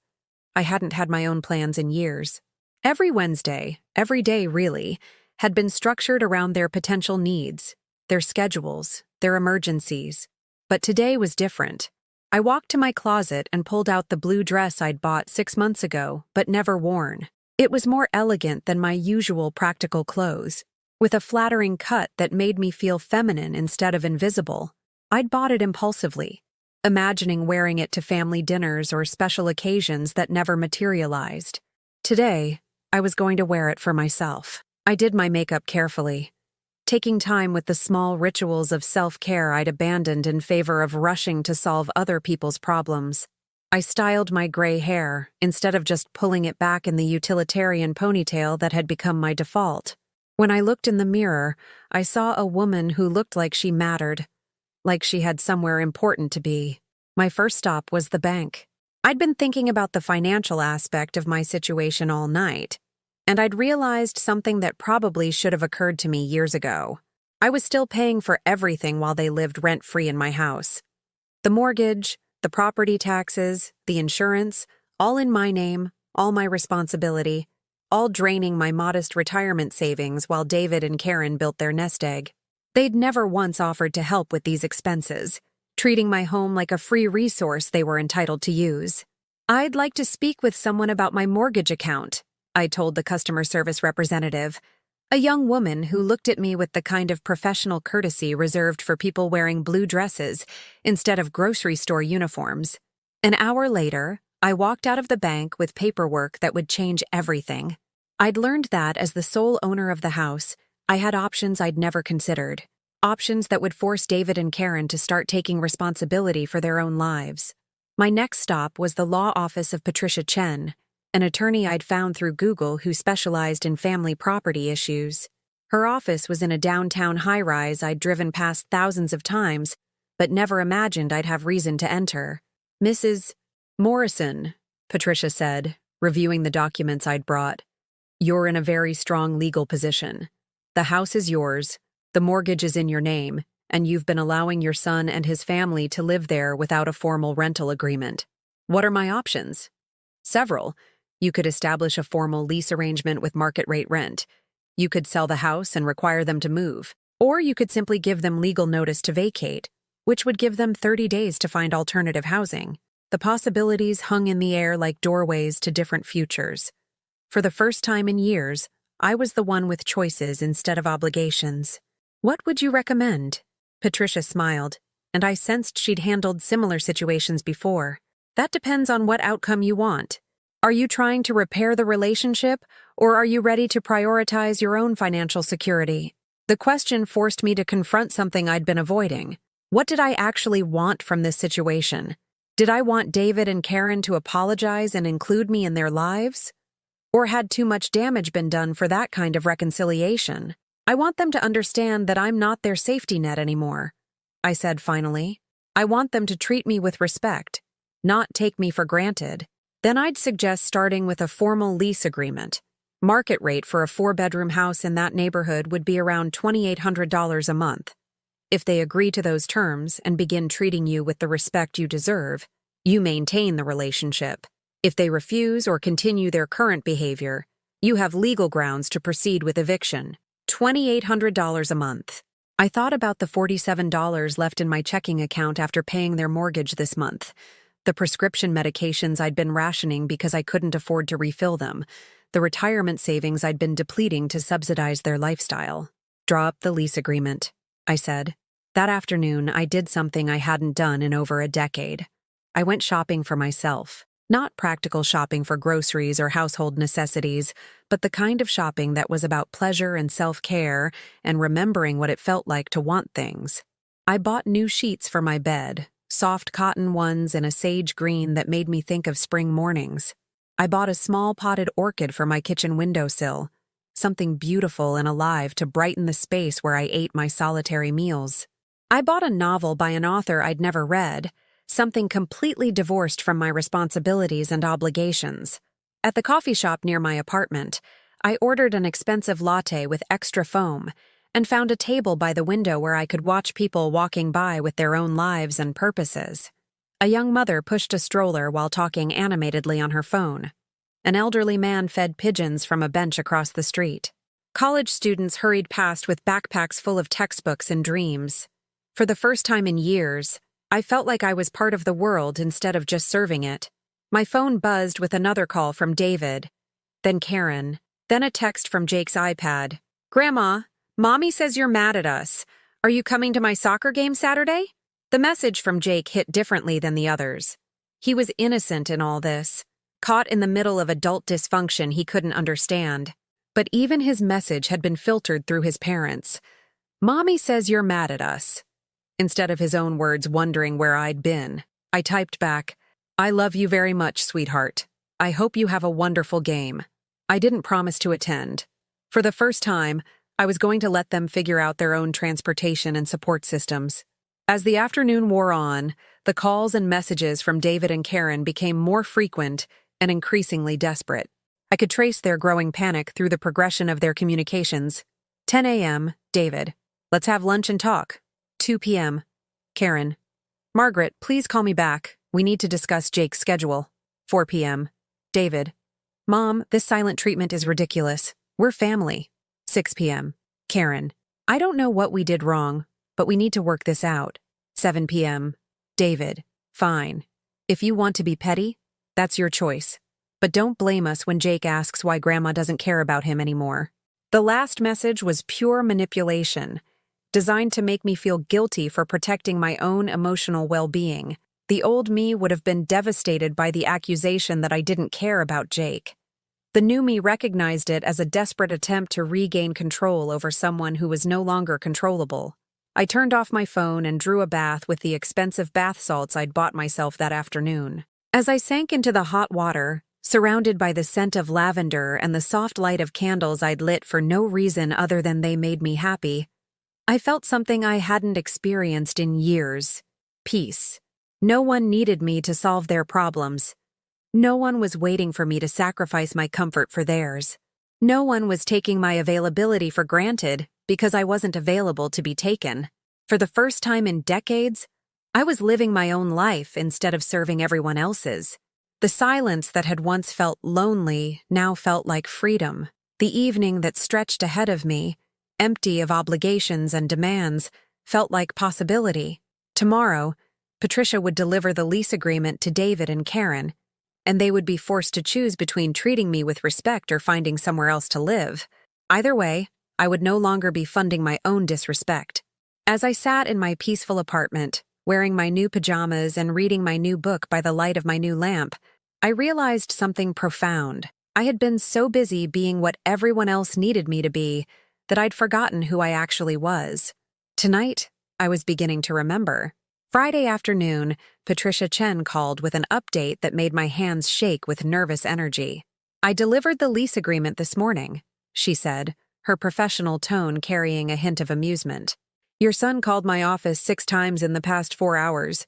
I hadn't had my own plans in years. Every Wednesday, every day really, had been structured around their potential needs, their schedules, their emergencies. But today was different. I walked to my closet and pulled out the blue dress I'd bought 6 months ago, but never worn. It was more elegant than my usual practical clothes, with a flattering cut that made me feel feminine instead of invisible. I'd bought it impulsively, imagining wearing it to family dinners or special occasions that never materialized. Today, I was going to wear it for myself. I did my makeup carefully, taking time with the small rituals of self-care I'd abandoned in favor of rushing to solve other people's problems. I styled my gray hair instead of just pulling it back in the utilitarian ponytail that had become my default. When I looked in the mirror, I saw a woman who looked like she mattered, like she had somewhere important to be. My first stop was the bank. I'd been thinking about the financial aspect of my situation all night, and I'd realized something that probably should have occurred to me years ago. I was still paying for everything while they lived rent-free in my house. The mortgage, the property taxes, the insurance, all in my name, all my responsibility, all draining my modest retirement savings while David and Karen built their nest egg. They'd never once offered to help with these expenses, treating my home like a free resource they were entitled to use. I'd like to speak with someone about my mortgage account, I told the customer service representative, a young woman who looked at me with the kind of professional courtesy reserved for people wearing blue dresses instead of grocery store uniforms. An hour later, I walked out of the bank with paperwork that would change everything. I'd learned that as the sole owner of the house, I had options I'd never considered. Options that would force David and Karen to start taking responsibility for their own lives. My next stop was the law office of Patricia Chen, an attorney I'd found through Google who specialized in family property issues. Her office was in a downtown high-rise I'd driven past thousands of times, but never imagined I'd have reason to enter. "Mrs. Morrison," Patricia said, reviewing the documents I'd brought. "You're in a very strong legal position. The house is yours, the mortgage is in your name, and you've been allowing your son and his family to live there without a formal rental agreement. What are my options?" "Several. You could establish a formal lease arrangement with market-rate rent. You could sell the house and require them to move. Or you could simply give them legal notice to vacate, which would give them 30 days to find alternative housing." The possibilities hung in the air like doorways to different futures. For the first time in years, I was the one with choices instead of obligations. "What would you recommend?" Patricia smiled, and I sensed she'd handled similar situations before. "That depends on what outcome you want. Are you trying to repair the relationship, or are you ready to prioritize your own financial security?" The question forced me to confront something I'd been avoiding. What did I actually want from this situation? Did I want David and Karen to apologize and include me in their lives? Or had too much damage been done for that kind of reconciliation? "I want them to understand that I'm not their safety net anymore," I said finally. "I want them to treat me with respect, not take me for granted." Then I'd suggest starting with a formal lease agreement. Market rate for a 4-bedroom house in that neighborhood would be around $2,800 a month. If they agree to those terms and begin treating you with the respect you deserve, you maintain the relationship. If they refuse or continue their current behavior, you have legal grounds to proceed with eviction. $2,800 a month. I thought about the $47 left in my checking account after paying their mortgage this month, the prescription medications I'd been rationing because I couldn't afford to refill them, the retirement savings I'd been depleting to subsidize their lifestyle. "Draw up the lease agreement," I said. That afternoon, I did something I hadn't done in over a decade. I went shopping for myself. Not practical shopping for groceries or household necessities, but the kind of shopping that was about pleasure and self-care and remembering what it felt like to want things. I bought new sheets for my bed, soft cotton ones in a sage green that made me think of spring mornings. I bought a small potted orchid for my kitchen windowsill, something beautiful and alive to brighten the space where I ate my solitary meals. I bought a novel by an author I'd never read, something completely divorced from my responsibilities and obligations. At the coffee shop near my apartment, I ordered an expensive latte with extra foam and found a table by the window where I could watch people walking by with their own lives and purposes. A young mother pushed a stroller while talking animatedly on her phone. An elderly man fed pigeons from a bench across the street. College students hurried past with backpacks full of textbooks and dreams. For the first time in years, I felt like I was part of the world instead of just serving it. My phone buzzed with another call from David, then Karen, then a text from Jake's iPad. "Grandma, Mommy says you're mad at us. Are you coming to my soccer game Saturday?" The message from Jake hit differently than the others. He was innocent in all this, caught in the middle of adult dysfunction he couldn't understand. But even his message had been filtered through his parents. "Mommy says you're mad at us." Instead of his own words wondering where I'd been, I typed back, "I love you very much, sweetheart. I hope you have a wonderful game." I didn't promise to attend. For the first time, I was going to let them figure out their own transportation and support systems. As the afternoon wore on, the calls and messages from David and Karen became more frequent and increasingly desperate. I could trace their growing panic through the progression of their communications. 10 a.m., David. "Let's have lunch and talk." 2 p.m., Karen. "Margaret, please call me back. We need to discuss Jake's schedule." 4 p.m., David. "Mom, this silent treatment is ridiculous. We're family." 6 p.m., Karen. "I don't know what we did wrong, but we need to work this out." 7 p.m., David. "Fine. If you want to be petty, that's your choice. But don't blame us when Jake asks why Grandma doesn't care about him anymore." The last message was pure manipulation, designed to make me feel guilty for protecting my own emotional well-being. The old me would have been devastated by the accusation that I didn't care about Jake. The new me recognized it as a desperate attempt to regain control over someone who was no longer controllable. I turned off my phone and drew a bath with the expensive bath salts I'd bought myself that afternoon. As I sank into the hot water, surrounded by the scent of lavender and the soft light of candles I'd lit for no reason other than they made me happy, I felt something I hadn't experienced in years: peace. No one needed me to solve their problems. No one was waiting for me to sacrifice my comfort for theirs. No one was taking my availability for granted because I wasn't available to be taken. For the first time in decades, I was living my own life instead of serving everyone else's. The silence that had once felt lonely now felt like freedom. The evening that stretched ahead of me, empty of obligations and demands, felt like possibility. Tomorrow, Patricia would deliver the lease agreement to David and Karen, and they would be forced to choose between treating me with respect or finding somewhere else to live. Either way, I would no longer be funding my own disrespect. As I sat in my peaceful apartment, wearing my new pajamas and reading my new book by the light of my new lamp, I realized something profound. I had been so busy being what everyone else needed me to be that I'd forgotten who I actually was. Tonight, I was beginning to remember. Friday afternoon, Patricia Chen called with an update that made my hands shake with nervous energy. "I delivered the lease agreement this morning," she said, her professional tone carrying a hint of amusement. "Your son called my office 6 times in the past 4 hours.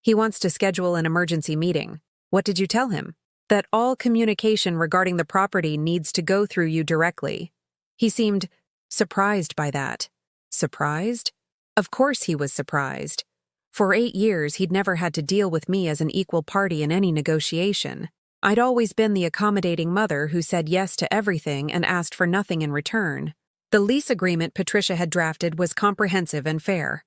He wants to schedule an emergency meeting. What did you tell him?" "That all communication regarding the property needs to go through you directly." He seemed surprised by that. Surprised? Of course he was surprised. For 8 years, he'd never had to deal with me as an equal party in any negotiation. I'd always been the accommodating mother who said yes to everything and asked for nothing in return. The lease agreement Patricia had drafted was comprehensive and fair.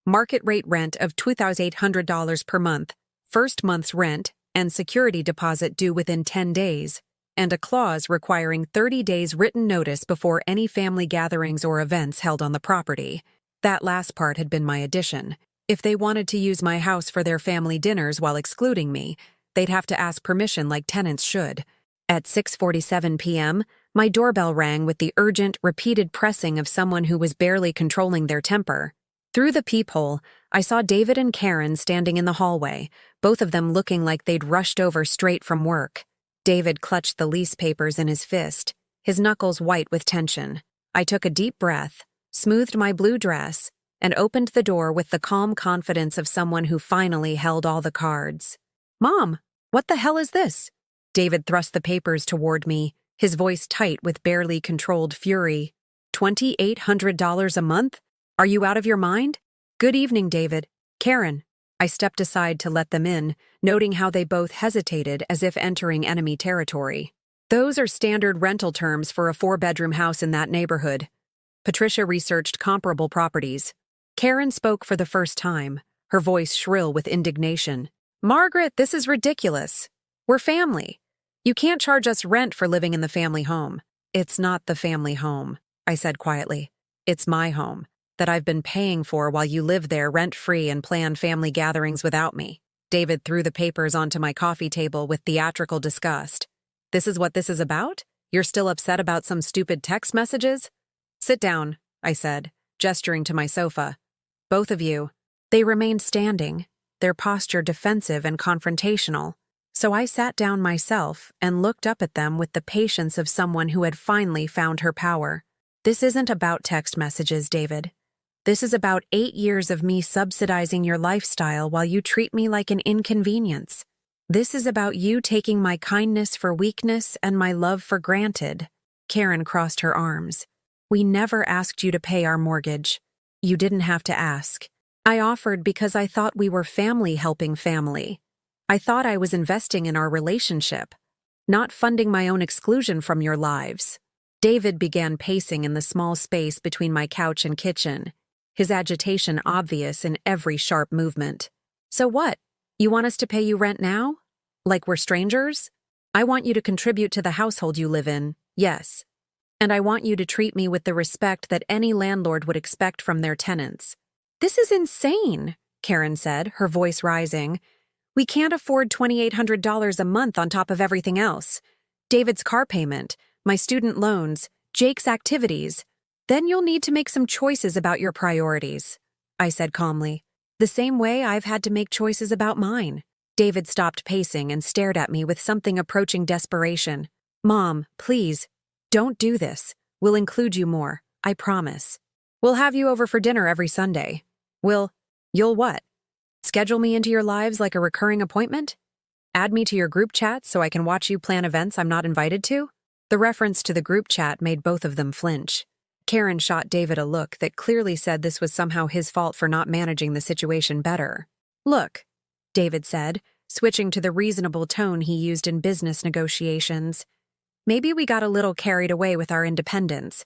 Market rate rent of $2,800 per month, first month's rent, and security deposit due within 10 days, and a clause requiring 30 days written notice before any family gatherings or events held on the property. That last part had been my addition. If they wanted to use my house for their family dinners while excluding me, they'd have to ask permission like tenants should. At 6:47 p.m., my doorbell rang with the urgent, repeated pressing of someone who was barely controlling their temper. Through the peephole, I saw David and Karen standing in the hallway, both of them looking like they'd rushed over straight from work. David clutched the lease papers in his fist, his knuckles white with tension. I took a deep breath, smoothed my blue dress, and opened the door with the calm confidence of someone who finally held all the cards. "Mom, what the hell is this?" David thrust the papers toward me, his voice tight with barely controlled fury. $2,800 a month? Are you out of your mind? "Good evening, David. Karen." I stepped aside to let them in, noting how they both hesitated as if entering enemy territory. "Those are standard rental terms for a 4-bedroom house in that neighborhood." Patricia researched comparable properties. Karen spoke for the first time, her voice shrill with indignation. "Margaret, this is ridiculous. We're family. You can't charge us rent for living in the family home." "It's not the family home," I said quietly. "It's my home, that I've been paying for while you live there rent-free and plan family gatherings without me." David threw the papers onto my coffee table with theatrical disgust. "This is what this is about? You're still upset about some stupid text messages?" "Sit down," I said, gesturing to my sofa. "Both of you." They remained standing, their posture defensive and confrontational. So I sat down myself and looked up at them with the patience of someone who had finally found her power. "This isn't about text messages, David. This is about 8 years of me subsidizing your lifestyle while you treat me like an inconvenience. This is about you taking my kindness for weakness and my love for granted." Karen crossed her arms. "We never asked you to pay our mortgage. You didn't have to ask. I offered because I thought we were family helping family. I thought I was investing in our relationship, not funding my own exclusion from your lives." David began pacing in the small space between my couch and kitchen, his agitation obvious in every sharp movement. "So what? You want us to pay you rent now? Like we're strangers? I want you to contribute to the household you live in, yes. And I want you to treat me with the respect that any landlord would expect from their tenants." "This is insane," Karen said, her voice rising. "We can't afford $2,800 a month on top of everything else. David's car payment, my student loans, Jake's activities. Then you'll need to make some choices about your priorities." I said calmly. The same way I've had to make choices about mine. David stopped pacing and stared at me with something approaching desperation. Mom, please, don't do this. We'll include you more, I promise. We'll have you over for dinner every Sunday. You'll what? Schedule me into your lives like a recurring appointment? Add me to your group chat so I can watch you plan events I'm not invited to? The reference to the group chat made both of them flinch. Karen shot David a look that clearly said this was somehow his fault for not managing the situation better. Look, David said, switching to the reasonable tone he used in business negotiations. Maybe we got a little carried away with our independence.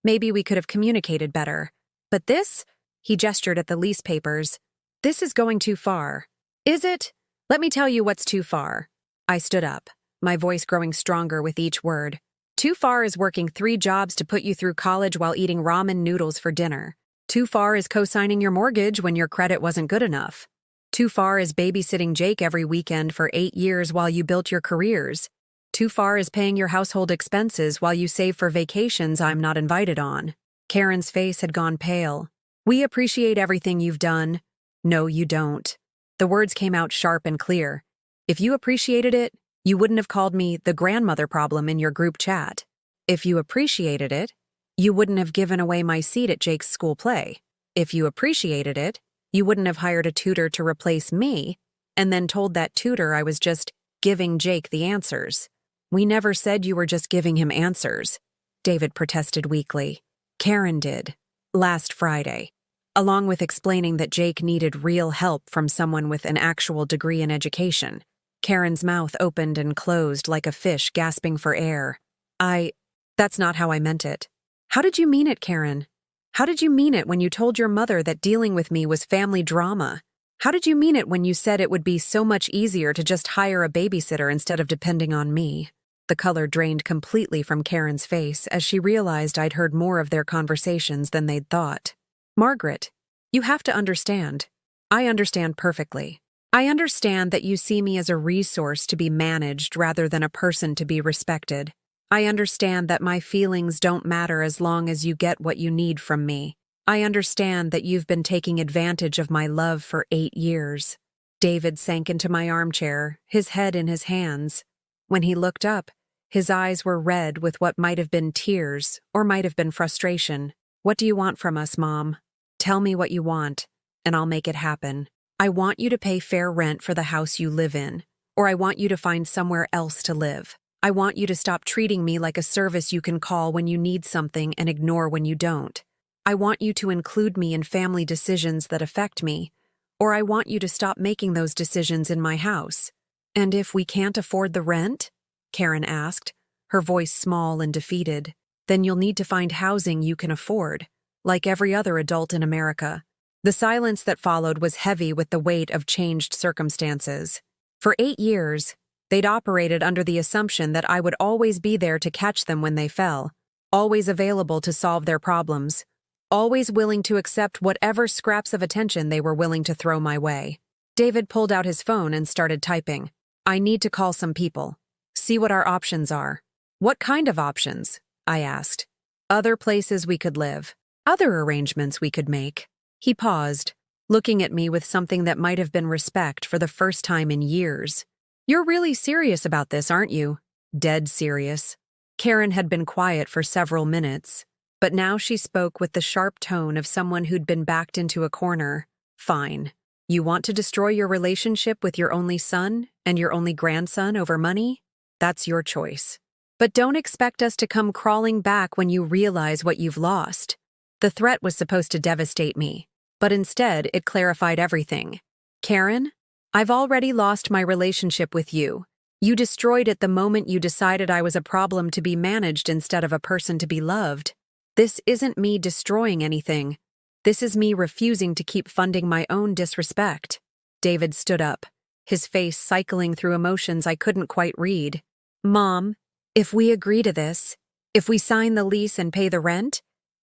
Maybe we could have communicated better. But this, he gestured at the lease papers, this is going too far. Is it? Let me tell you what's too far. I stood up, my voice growing stronger with each word. Too far is working 3 jobs to put you through college while eating ramen noodles for dinner. Too far is co-signing your mortgage when your credit wasn't good enough. Too far is babysitting Jake every weekend for 8 years while you built your careers. Too far is paying your household expenses while you save for vacations I'm not invited on. Karen's face had gone pale. We appreciate everything you've done. No, you don't. The words came out sharp and clear. If you appreciated it, you wouldn't have called me the grandmother problem in your group chat. If you appreciated it, you wouldn't have given away my seat at Jake's school play. If you appreciated it, you wouldn't have hired a tutor to replace me and then told that tutor I was just giving Jake the answers. We never said you were just giving him answers, David protested weakly. Karen did. Last Friday. Along with explaining that Jake needed real help from someone with an actual degree in education. Karen's mouth opened and closed like a fish gasping for air. That's not how I meant it. How did you mean it, Karen? How did you mean it when you told your mother that dealing with me was family drama? How did you mean it when you said it would be so much easier to just hire a babysitter instead of depending on me? The color drained completely from Karen's face as she realized I'd heard more of their conversations than they'd thought. Margaret, you have to understand. I understand perfectly. I understand that you see me as a resource to be managed rather than a person to be respected. I understand that my feelings don't matter as long as you get what you need from me. I understand that you've been taking advantage of my love for 8 years. David sank into my armchair, his head in his hands. When he looked up, his eyes were red with what might have been tears or might have been frustration. What do you want from us, Mom? Tell me what you want, and I'll make it happen. I want you to pay fair rent for the house you live in, or I want you to find somewhere else to live. I want you to stop treating me like a service you can call when you need something and ignore when you don't. I want you to include me in family decisions that affect me, or I want you to stop making those decisions in my house. And if we can't afford the rent? Karen asked, her voice small and defeated. Then you'll need to find housing you can afford, like every other adult in America. The silence that followed was heavy with the weight of changed circumstances. For 8 years, they'd operated under the assumption that I would always be there to catch them when they fell, always available to solve their problems, always willing to accept whatever scraps of attention they were willing to throw my way. David pulled out his phone and started typing. I need to call some people. See what our options are. What kind of options? I asked. Other places we could live. Other arrangements we could make. He paused, looking at me with something that might have been respect for the first time in years. You're really serious about this, aren't you? Dead serious. Karen had been quiet for several minutes, but now she spoke with the sharp tone of someone who'd been backed into a corner. Fine. You want to destroy your relationship with your only son and your only grandson over money? That's your choice. But don't expect us to come crawling back when you realize what you've lost. The threat was supposed to devastate me, but instead it clarified everything. Karen, I've already lost my relationship with you. You destroyed it the moment you decided I was a problem to be managed instead of a person to be loved. This isn't me destroying anything. This is me refusing to keep funding my own disrespect. David stood up, his face cycling through emotions I couldn't quite read. Mom, if we agree to this, if we sign the lease and pay the rent,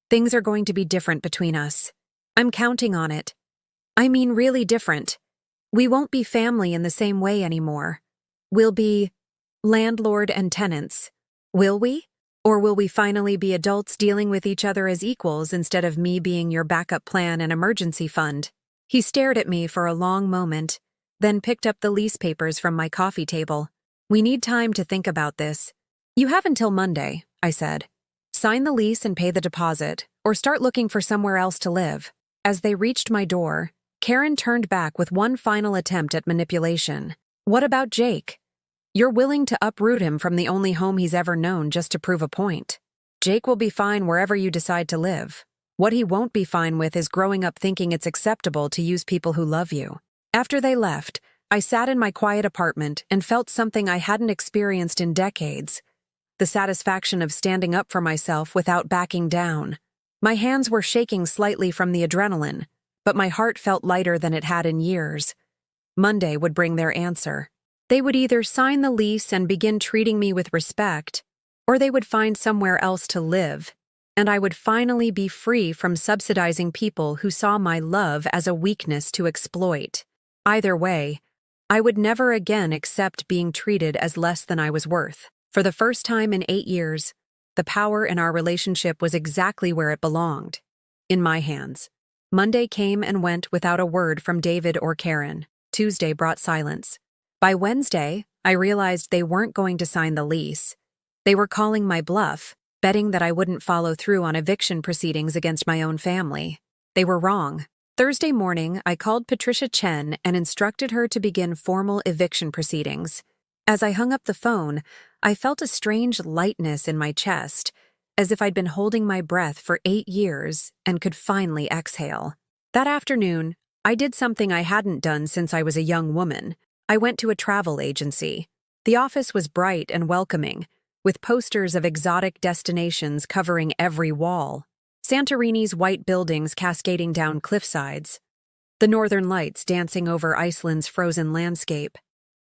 things are going to be different between us. I'm counting on it. I mean really different. We won't be family in the same way anymore. We'll be landlord and tenants. Will we? Or will we finally be adults dealing with each other as equals instead of me being your backup plan and emergency fund? He stared at me for a long moment, then picked up the lease papers from my coffee table. We need time to think about this. You have until Monday, I said. Sign the lease and pay the deposit, or start looking for somewhere else to live. As they reached my door, Karen turned back with one final attempt at manipulation. What about Jake? You're willing to uproot him from the only home he's ever known just to prove a point. Jake will be fine wherever you decide to live. What he won't be fine with is growing up thinking it's acceptable to use people who love you. After they left, I sat in my quiet apartment and felt something I hadn't experienced in decades. The satisfaction of standing up for myself without backing down. My hands were shaking slightly from the adrenaline, but my heart felt lighter than it had in years. Monday would bring their answer. They would either sign the lease and begin treating me with respect, or they would find somewhere else to live, and I would finally be free from subsidizing people who saw my love as a weakness to exploit. Either way, I would never again accept being treated as less than I was worth. For the first time in 8 years, the power in our relationship was exactly where it belonged, in my hands. Monday came and went without a word from David or Karen. Tuesday brought silence. By Wednesday, I realized they weren't going to sign the lease. They were calling my bluff, betting that I wouldn't follow through on eviction proceedings against my own family. They were wrong. Thursday morning, I called Patricia Chen and instructed her to begin formal eviction proceedings. As I hung up the phone, I felt a strange lightness in my chest, as if I'd been holding my breath for 8 years and could finally exhale. That afternoon, I did something I hadn't done since I was a young woman. I went to a travel agency. The office was bright and welcoming, with posters of exotic destinations covering every wall. Santorini's white buildings cascading down cliffsides. The northern lights dancing over Iceland's frozen landscape.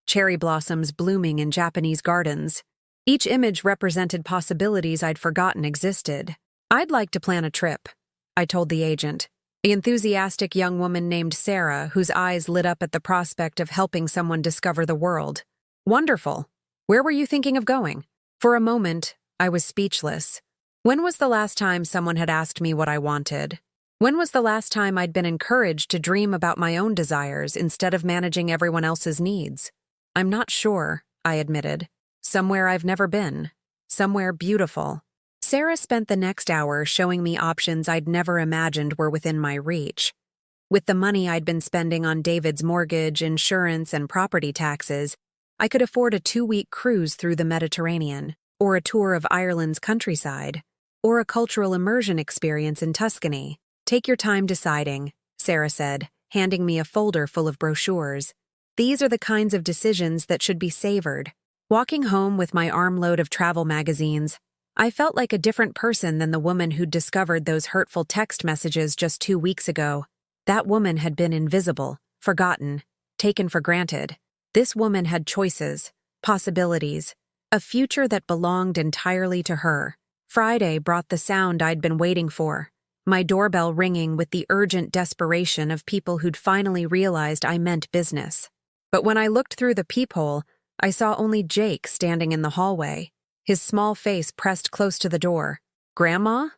Cherry blossoms blooming in Japanese gardens. Each image represented possibilities I'd forgotten existed. I'd like to plan a trip, I told the agent. The enthusiastic young woman named Sarah, whose eyes lit up at the prospect of helping someone discover the world. Wonderful. Where were you thinking of going? For a moment, I was speechless. When was the last time someone had asked me what I wanted? When was the last time I'd been encouraged to dream about my own desires instead of managing everyone else's needs? I'm not sure, I admitted. Somewhere I've never been. Somewhere beautiful. Sarah spent the next hour showing me options I'd never imagined were within my reach. With the money I'd been spending on David's mortgage, insurance, and property taxes, I could afford a 2-week cruise through the Mediterranean, or a tour of Ireland's countryside, or a cultural immersion experience in Tuscany. Take your time deciding, Sarah said, handing me a folder full of brochures. These are the kinds of decisions that should be savored. Walking home with my armload of travel magazines, I felt like a different person than the woman who'd discovered those hurtful text messages just 2 weeks ago. That woman had been invisible, forgotten, taken for granted. This woman had choices, possibilities, a future that belonged entirely to her. Friday brought the sound I'd been waiting for, my doorbell ringing with the urgent desperation of people who'd finally realized I meant business. But when I looked through the peephole, I saw only Jake standing in the hallway, his small face pressed close to the door. Grandma?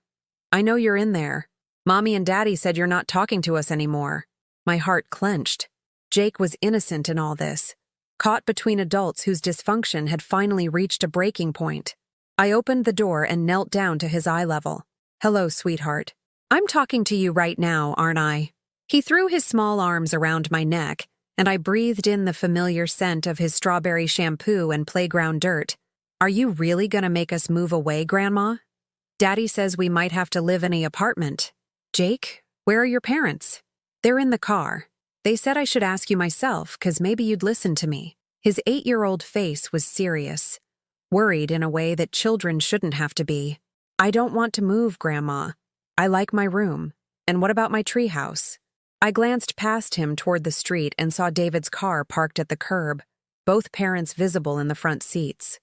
I know you're in there. Mommy and Daddy said you're not talking to us anymore. My heart clenched. Jake was innocent in all this, caught between adults whose dysfunction had finally reached a breaking point. I opened the door and knelt down to his eye level. Hello, sweetheart. I'm talking to you right now, aren't I? He threw his small arms around my neck, and I breathed in the familiar scent of his strawberry shampoo and playground dirt. Are you really gonna make us move away, Grandma? Daddy says we might have to live in an apartment. Jake, where are your parents? They're in the car. They said I should ask you myself, 'cause maybe you'd listen to me. His 8-year-old face was serious, worried in a way that children shouldn't have to be. I don't want to move, Grandma. I like my room. And what about my treehouse? I glanced past him toward the street and saw David's car parked at the curb, both parents visible in the front seats.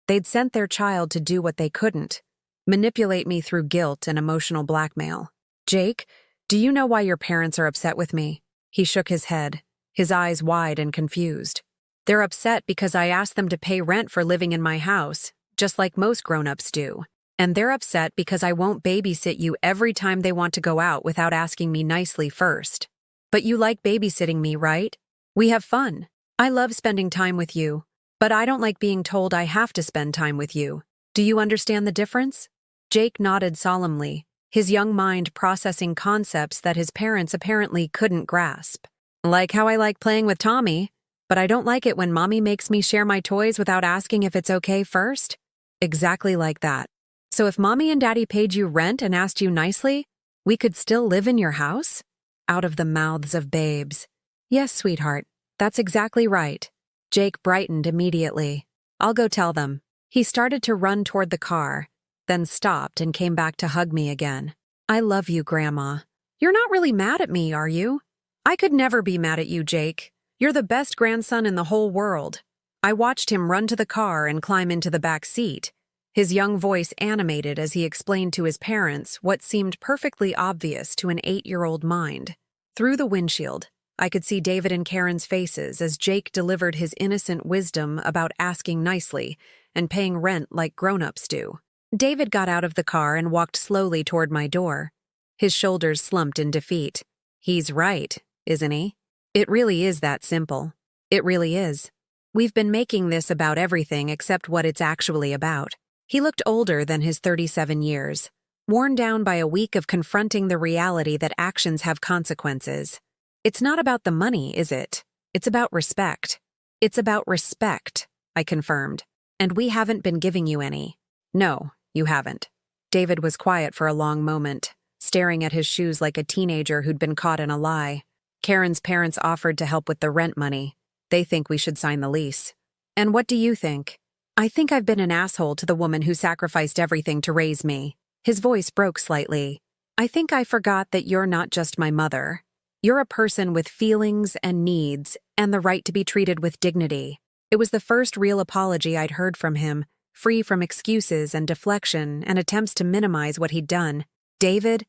They'd sent their child to do what they couldn't, manipulate me through guilt and emotional blackmail. Jake, do you know why your parents are upset with me? He shook his head, his eyes wide and confused. They're upset because I asked them to pay rent for living in my house, just like most grown-ups do. And they're upset because I won't babysit you every time they want to go out without asking me nicely first. But you like babysitting me, right? We have fun. I love spending time with you, but I don't like being told I have to spend time with you. Do you understand the difference? Jake nodded solemnly, his young mind processing concepts that his parents apparently couldn't grasp. Like how I like playing with Tommy, but I don't like it when Mommy makes me share my toys without asking if it's okay first? Exactly like that. So if Mommy and Daddy paid you rent and asked you nicely, we could still live in your house? Out of the mouths of babes. Yes, sweetheart, that's exactly right. Jake brightened immediately. I'll go tell them. He started to run toward the car, then stopped and came back to hug me again. I love you, Grandma. You're not really mad at me, are you? I could never be mad at you, Jake. You're the best grandson in the whole world. I watched him run to the car and climb into the back seat, his young voice animated as he explained to his parents what seemed perfectly obvious to an 8-year-old mind. Through the windshield, I could see David and Karen's faces as Jake delivered his innocent wisdom about asking nicely and paying rent like grown-ups do. David got out of the car and walked slowly toward my door. His shoulders slumped in defeat. He's right, isn't he? It really is that simple. It really is. We've been making this about everything except what it's actually about. He looked older than his 37 years, worn down by a week of confronting the reality that actions have consequences. It's not about the money, is it? It's about respect. It's about respect, I confirmed. And we haven't been giving you any. No, you haven't. David was quiet for a long moment, staring at his shoes like a teenager who'd been caught in a lie. Karen's parents offered to help with the rent money. They think we should sign the lease. And what do you think? I think I've been an asshole to the woman who sacrificed everything to raise me. His voice broke slightly. I think I forgot that you're not just my mother. You're a person with feelings and needs and the right to be treated with dignity. It was the first real apology I'd heard from him, free from excuses and deflection and attempts to minimize what he'd done. David?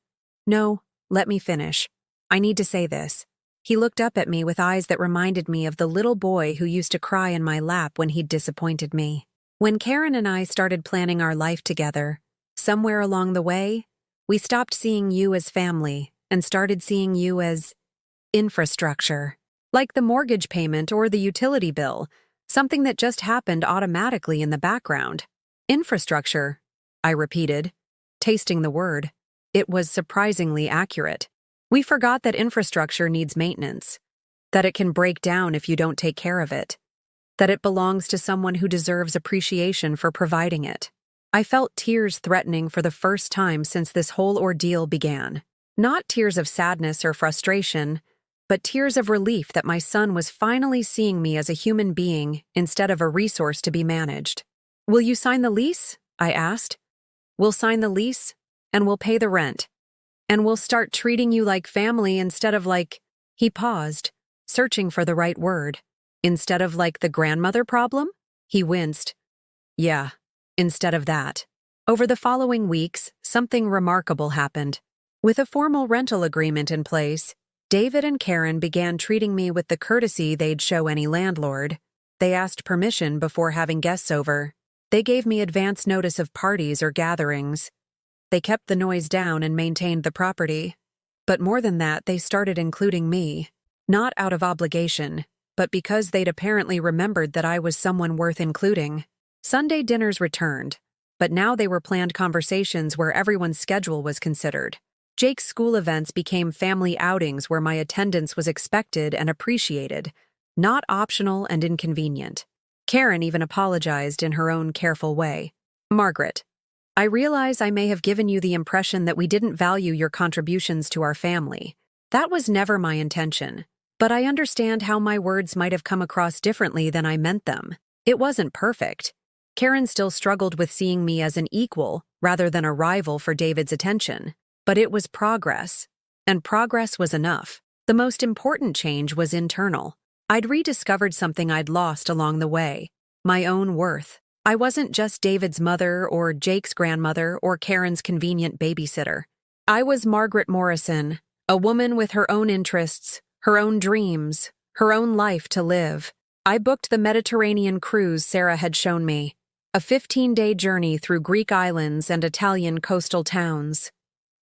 No, let me finish. I need to say this. He looked up at me with eyes that reminded me of the little boy who used to cry in my lap when he'd disappointed me. When Karen and I started planning our life together, somewhere along the way, we stopped seeing you as family and started seeing you as infrastructure, like the mortgage payment or the utility bill, something that just happened automatically in the background. Infrastructure, I repeated, tasting the word. It was surprisingly accurate. We forgot that infrastructure needs maintenance, that it can break down if you don't take care of it, that it belongs to someone who deserves appreciation for providing it. I felt tears threatening for the first time since this whole ordeal began. Not tears of sadness or frustration, but tears of relief that my son was finally seeing me as a human being instead of a resource to be managed. Will you sign the lease? I asked. We'll sign the lease, and we'll pay the rent. And we'll start treating you like family instead of like— He paused, searching for the right word. Instead of like the grandmother problem? He winced. Yeah, instead of that. Over the following weeks, something remarkable happened. With a formal rental agreement in place, David and Karen began treating me with the courtesy they'd show any landlord. They asked permission before having guests over. They gave me advance notice of parties or gatherings. They kept the noise down and maintained the property. But more than that, they started including me, not out of obligation, but because they'd apparently remembered that I was someone worth including. Sunday dinners returned, but now they were planned conversations where everyone's schedule was considered. Jake's school events became family outings where my attendance was expected and appreciated, not optional and inconvenient. Karen even apologized in her own careful way. Margaret, I realize I may have given you the impression that we didn't value your contributions to our family. That was never my intention. But I understand how my words might have come across differently than I meant them. It wasn't perfect. Karen still struggled with seeing me as an equal rather than a rival for David's attention. But it was progress. And progress was enough. The most important change was internal. I'd rediscovered something I'd lost along the way. My own worth. I wasn't just David's mother or Jake's grandmother or Karen's convenient babysitter. I was Margaret Morrison, a woman with her own interests, her own dreams, her own life to live. I booked the Mediterranean cruise Sarah had shown me, a 15-day journey through Greek islands and Italian coastal towns.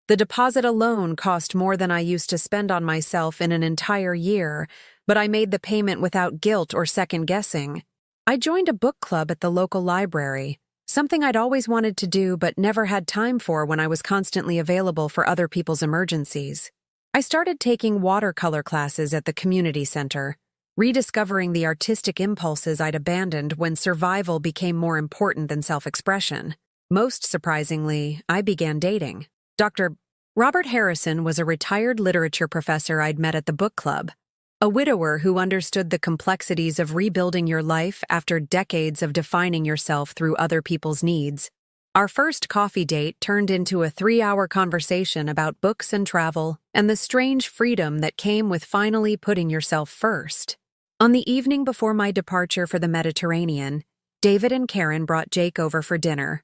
The deposit alone cost more than I used to spend on myself in an entire year, but I made the payment without guilt or second-guessing. I joined a book club at the local library, something I'd always wanted to do but never had time for when I was constantly available for other people's emergencies. I started taking watercolor classes at the community center, rediscovering the artistic impulses I'd abandoned when survival became more important than self-expression. Most surprisingly, I began dating. Dr. Robert Harrison was a retired literature professor I'd met at the book club, a widower who understood the complexities of rebuilding your life after decades of defining yourself through other people's needs. Our first coffee date turned into a 3-hour conversation about books and travel and the strange freedom that came with finally putting yourself first. On the evening before my departure for the Mediterranean, David and Karen brought Jake over for dinner,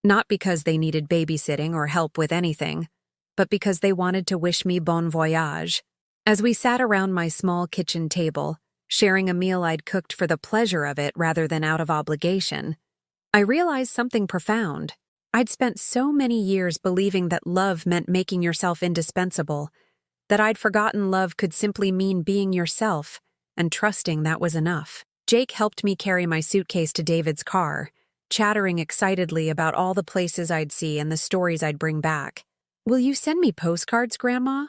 not because they needed babysitting or help with anything, but because they wanted to wish me bon voyage. As we sat around my small kitchen table, sharing a meal I'd cooked for the pleasure of it rather than out of obligation, I realized something profound. I'd spent so many years believing that love meant making yourself indispensable, that I'd forgotten love could simply mean being yourself and trusting that was enough. Jake helped me carry my suitcase to David's car, chattering excitedly about all the places I'd see and the stories I'd bring back. "Will you send me postcards, Grandma?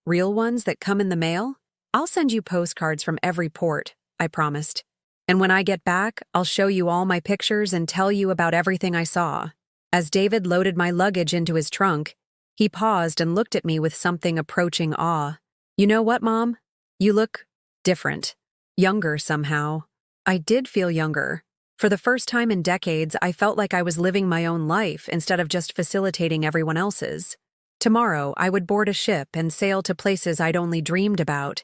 Real ones that come in the mail? I'll send you postcards from every port," I promised. "And when I get back, I'll show you all my pictures and tell you about everything I saw." As David loaded my luggage into his trunk, he paused and looked at me with something approaching awe. "You know what, Mom? You look different. Younger somehow." I did feel younger. For the first time in decades, I felt like I was living my own life instead of just facilitating everyone else's. Tomorrow, I would board a ship and sail to places I'd only dreamed about.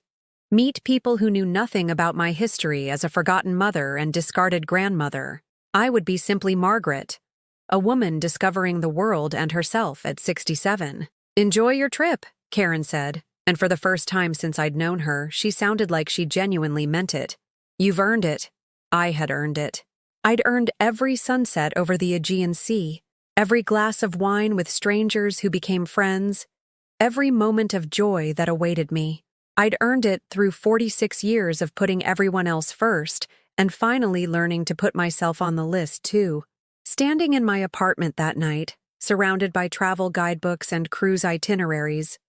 Meet people who knew nothing about my history as a forgotten mother and discarded grandmother. I would be simply Margaret, a woman discovering the world and herself at 67. "Enjoy your trip," Karen said, and for the first time since I'd known her, she sounded like she genuinely meant it. "You've earned it." I had earned it. I'd earned every sunset over the Aegean Sea, every glass of wine with strangers who became friends, every moment of joy that awaited me. I'd earned it through 46 years of putting everyone else first and finally learning to put myself on the list, too. Standing in my apartment that night, surrounded by travel guidebooks and cruise itineraries,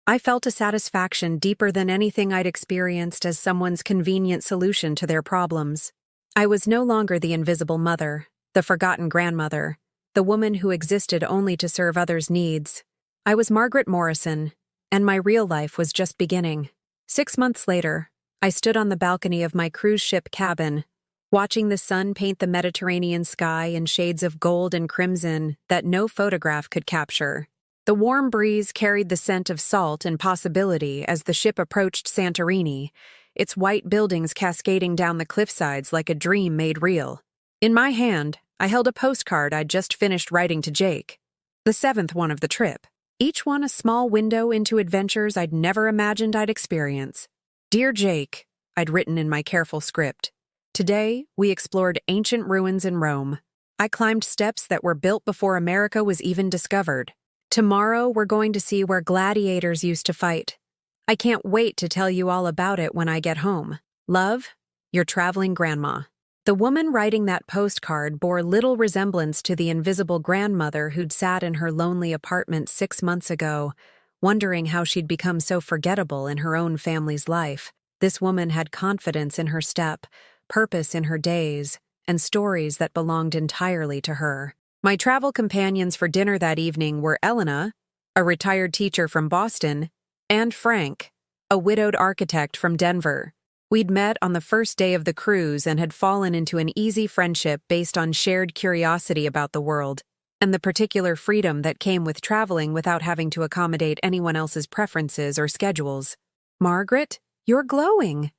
I felt a satisfaction deeper than anything I'd experienced as someone's convenient solution to their problems. I was no longer the invisible mother, the forgotten grandmother, the woman who existed only to serve others' needs. I was Margaret Morrison, and my real life was just beginning. 6 months later, I stood on the balcony of my cruise ship cabin, watching the sun paint the Mediterranean sky in shades of gold and crimson that no photograph could capture. The warm breeze carried the scent of salt and possibility as the ship approached Santorini, its white buildings cascading down the cliffsides like a dream made real. In my hand, I held a postcard I'd just finished writing to Jake, the 7th one of the trip, each one a small window into adventures I'd never imagined I'd experience. "Dear Jake," I'd written in my careful script, "today we explored ancient ruins in Rome. I climbed steps that were built before America was even discovered. Tomorrow we're going to see where gladiators used to fight. I can't wait to tell you all about it when I get home. Love, your traveling grandma." The woman writing that postcard bore little resemblance to the invisible grandmother who'd sat in her lonely apartment 6 months ago, wondering how she'd become so forgettable in her own family's life. This woman had confidence in her step, purpose in her days, and stories that belonged entirely to her. My travel companions for dinner that evening were Elena, a retired teacher from Boston, and Frank, a widowed architect from Denver. We'd met on the first day of the cruise and had fallen into an easy friendship based on shared curiosity about the world and the particular freedom that came with traveling without having to accommodate anyone else's preferences or schedules. "Margaret, you're glowing,"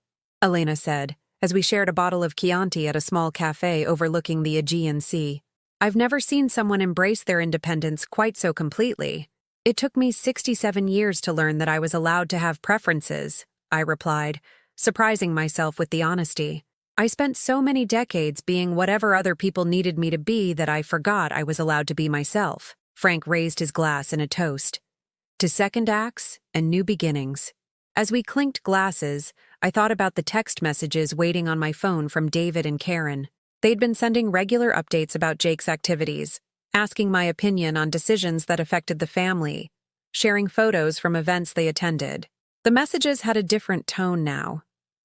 Elena said, as we shared a bottle of Chianti at a small cafe overlooking the Aegean Sea. "I've never seen someone embrace their independence quite so completely." "It took me 67 years to learn that I was allowed to have preferences," I replied, surprising myself with the honesty. I spent so many decades being whatever other people needed me to be that I forgot I was allowed to be myself. Frank raised his glass in a toast. To second acts and new beginnings. As we clinked glasses, I thought about the text messages waiting on my phone from David and Karen. They'd been sending regular updates about Jake's activities, asking my opinion on decisions that affected the family, sharing photos from events they attended. The messages had a different tone now.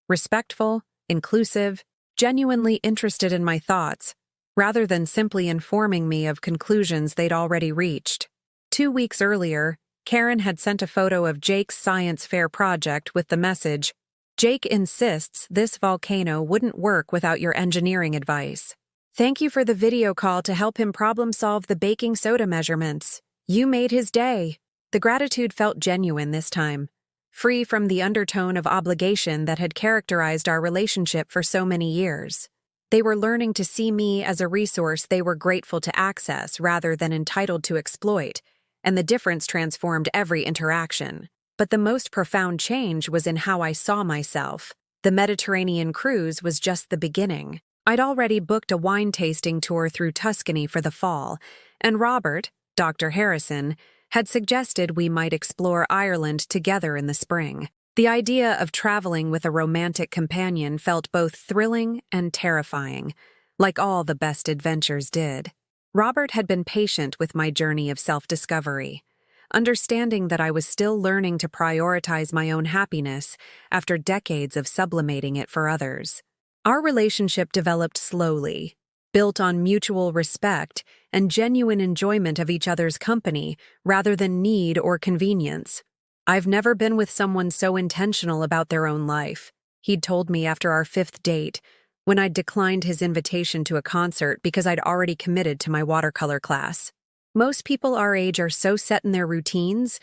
Respectful, inclusive, genuinely interested in my thoughts, rather than simply informing me of conclusions they'd already reached. 2 weeks earlier, Karen had sent a photo of Jake's science fair project with the message, "Jake insists this volcano wouldn't work without your engineering advice. Thank you for the video call to help him problem solve the baking soda measurements. You made his day." The gratitude felt genuine this time, free from the undertone of obligation that had characterized our relationship for so many years. They were learning to see me as a resource they were grateful to access rather than entitled to exploit, and the difference transformed every interaction. But the most profound change was in how I saw myself. The Mediterranean cruise was just the beginning. I'd already booked a wine tasting tour through Tuscany for the fall, and Robert, Dr. Harrison, had suggested we might explore Ireland together in the spring. The idea of traveling with a romantic companion felt both thrilling and terrifying, like all the best adventures did. Robert had been patient with my journey of self-discovery, understanding that I was still learning to prioritize my own happiness after decades of sublimating it for others. Our relationship developed slowly, built on mutual respect and genuine enjoyment of each other's company rather than need or convenience. "I've never been with someone so intentional about their own life," he'd told me after our 5th date, when I'd declined his invitation to a concert because I'd already committed to my watercolor class. "Most people our age are so set in their routines,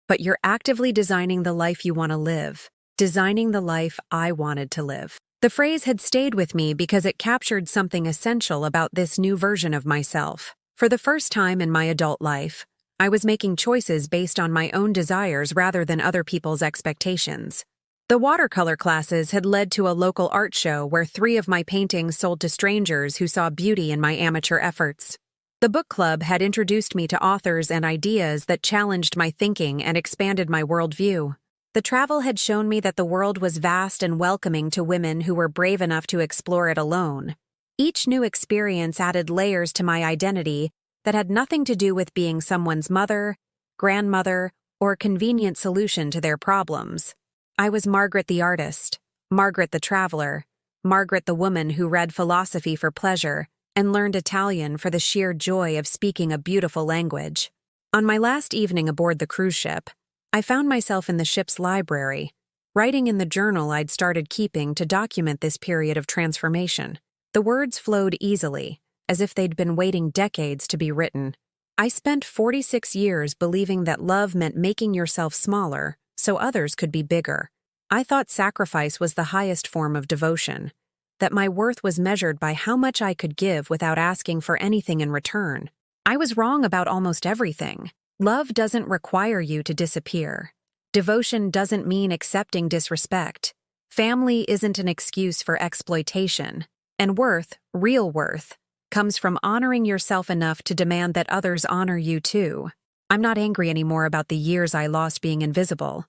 but you're actively designing the life you want to live, designing the life I wanted to live." The phrase had stayed with me because it captured something essential about this new version of myself. For the first time in my adult life, I was making choices based on my own desires rather than other people's expectations. The watercolor classes had led to a local art show where 3 of my paintings sold to strangers who saw beauty in my amateur efforts. The book club had introduced me to authors and ideas that challenged my thinking and expanded my worldview. The travel had shown me that the world was vast and welcoming to women who were brave enough to explore it alone. Each new experience added layers to my identity that had nothing to do with being someone's mother, grandmother, or convenient solution to their problems. I was Margaret the artist, Margaret the traveler, Margaret the woman who read philosophy for pleasure and learned Italian for the sheer joy of speaking a beautiful language. On my last evening aboard the cruise ship, I found myself in the ship's library, writing in the journal I'd started keeping to document this period of transformation. The words flowed easily, as if they'd been waiting decades to be written. I spent 46 years believing that love meant making yourself smaller so others could be bigger. I thought sacrifice was the highest form of devotion, that my worth was measured by how much I could give without asking for anything in return. I was wrong about almost everything. Love doesn't require you to disappear. Devotion doesn't mean accepting disrespect. Family isn't an excuse for exploitation. And worth, real worth, comes from honoring yourself enough to demand that others honor you too. I'm not angry anymore about the years I lost being invisible.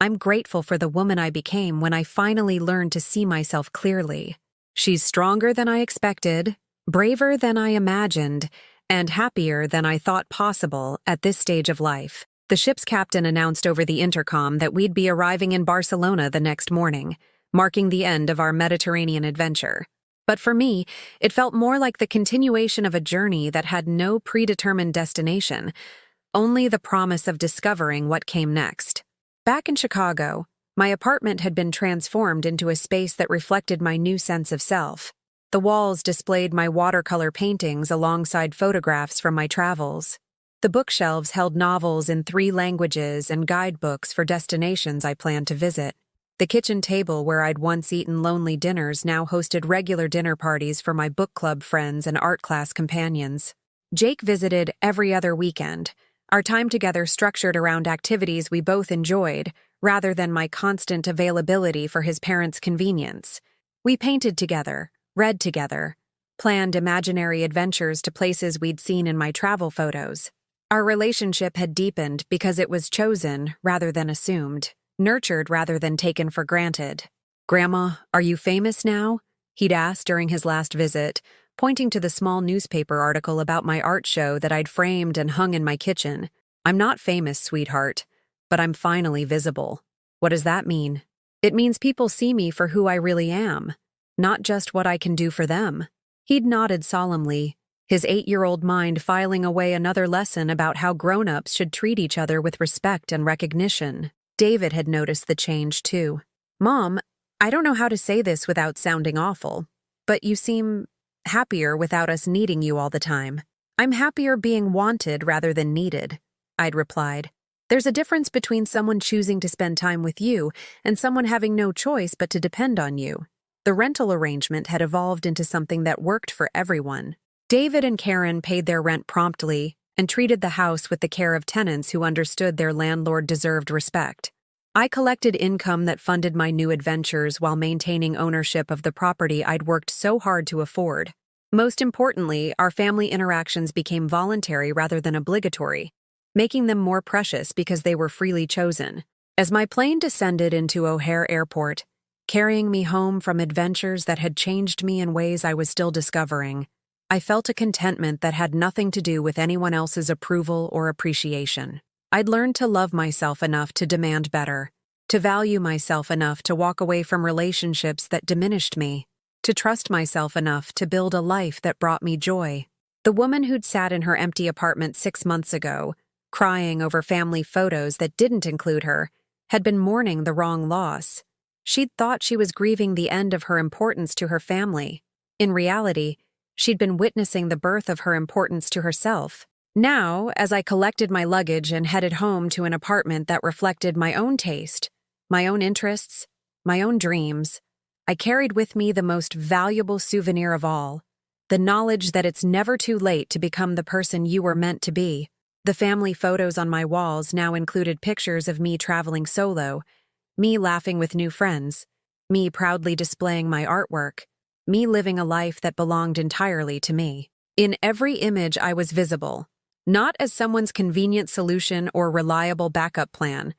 I'm grateful for the woman I became when I finally learned to see myself clearly. She's stronger than I expected, braver than I imagined, and happier than I thought possible at this stage of life. The ship's captain announced over the intercom that we'd be arriving in Barcelona the next morning, marking the end of our Mediterranean adventure. But for me, it felt more like the continuation of a journey that had no predetermined destination, only the promise of discovering what came next. Back in Chicago, my apartment had been transformed into a space that reflected my new sense of self. The walls displayed my watercolor paintings alongside photographs from my travels. The bookshelves held novels in 3 languages and guidebooks for destinations I planned to visit. The kitchen table where I'd once eaten lonely dinners now hosted regular dinner parties for my book club friends and art class companions. Jake visited every other weekend, our time together structured around activities we both enjoyed, rather than my constant availability for his parents' convenience. We painted together, read together, planned imaginary adventures to places we'd seen in my travel photos. Our relationship had deepened because it was chosen rather than assumed, nurtured rather than taken for granted. "Grandma, are you famous now?" he'd asked during his last visit, pointing to the small newspaper article about my art show that I'd framed and hung in my kitchen. "I'm not famous, sweetheart, but I'm finally visible." "What does that mean?" "It means people see me for who I really am, not just what I can do for them." He'd nodded solemnly, his 8-year-old mind filing away another lesson about how grown-ups should treat each other with respect and recognition. David had noticed the change, too. "Mom, I don't know how to say this without sounding awful, but you seem happier without us needing you all the time." "I'm happier being wanted rather than needed," I'd replied. "There's a difference between someone choosing to spend time with you and someone having no choice but to depend on you." The rental arrangement had evolved into something that worked for everyone. David and Karen paid their rent promptly and treated the house with the care of tenants who understood their landlord deserved respect. I collected income that funded my new adventures while maintaining ownership of the property I'd worked so hard to afford. Most importantly, our family interactions became voluntary rather than obligatory, making them more precious because they were freely chosen. As my plane descended into O'Hare Airport, carrying me home from adventures that had changed me in ways I was still discovering, I felt a contentment that had nothing to do with anyone else's approval or appreciation. I'd learned to love myself enough to demand better, to value myself enough to walk away from relationships that diminished me, to trust myself enough to build a life that brought me joy. The woman who'd sat in her empty apartment 6 months ago, crying over family photos that didn't include her, had been mourning the wrong loss. She'd thought she was grieving the end of her importance to her family. In reality, she'd been witnessing the birth of her importance to herself. Now, as I collected my luggage and headed home to an apartment that reflected my own taste, my own interests, my own dreams, I carried with me the most valuable souvenir of all, the knowledge that it's never too late to become the person you were meant to be. The family photos on my walls now included pictures of me traveling solo, me laughing with new friends, me proudly displaying my artwork, me living a life that belonged entirely to me. In every image I was visible, not as someone's convenient solution or reliable backup plan,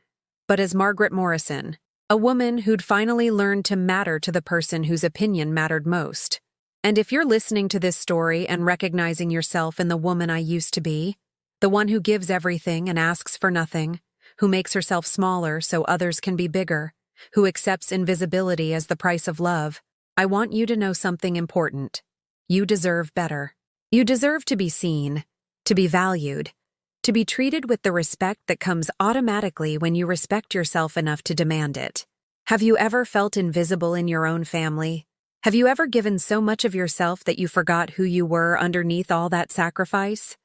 but as Margaret Morrison, a woman who'd finally learned to matter to the person whose opinion mattered most. And if you're listening to this story and recognizing yourself in the woman I used to be, the one who gives everything and asks for nothing, who makes herself smaller so others can be bigger, who accepts invisibility as the price of love, I want you to know something important. You deserve better. You deserve to be seen, to be valued, to be treated with the respect that comes automatically when you respect yourself enough to demand it. Have you ever felt invisible in your own family? Have you ever given so much of yourself that you forgot who you were underneath all that sacrifice?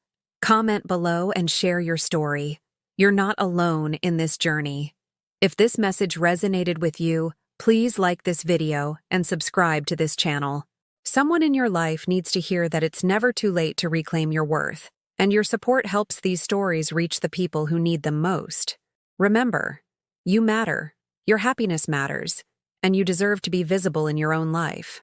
Comment below and share your story. You're not alone in this journey. If this message resonated with you, please like this video and subscribe to this channel. Someone in your life needs to hear that it's never too late to reclaim your worth, and your support helps these stories reach the people who need them most. Remember, you matter, your happiness matters, and you deserve to be visible in your own life.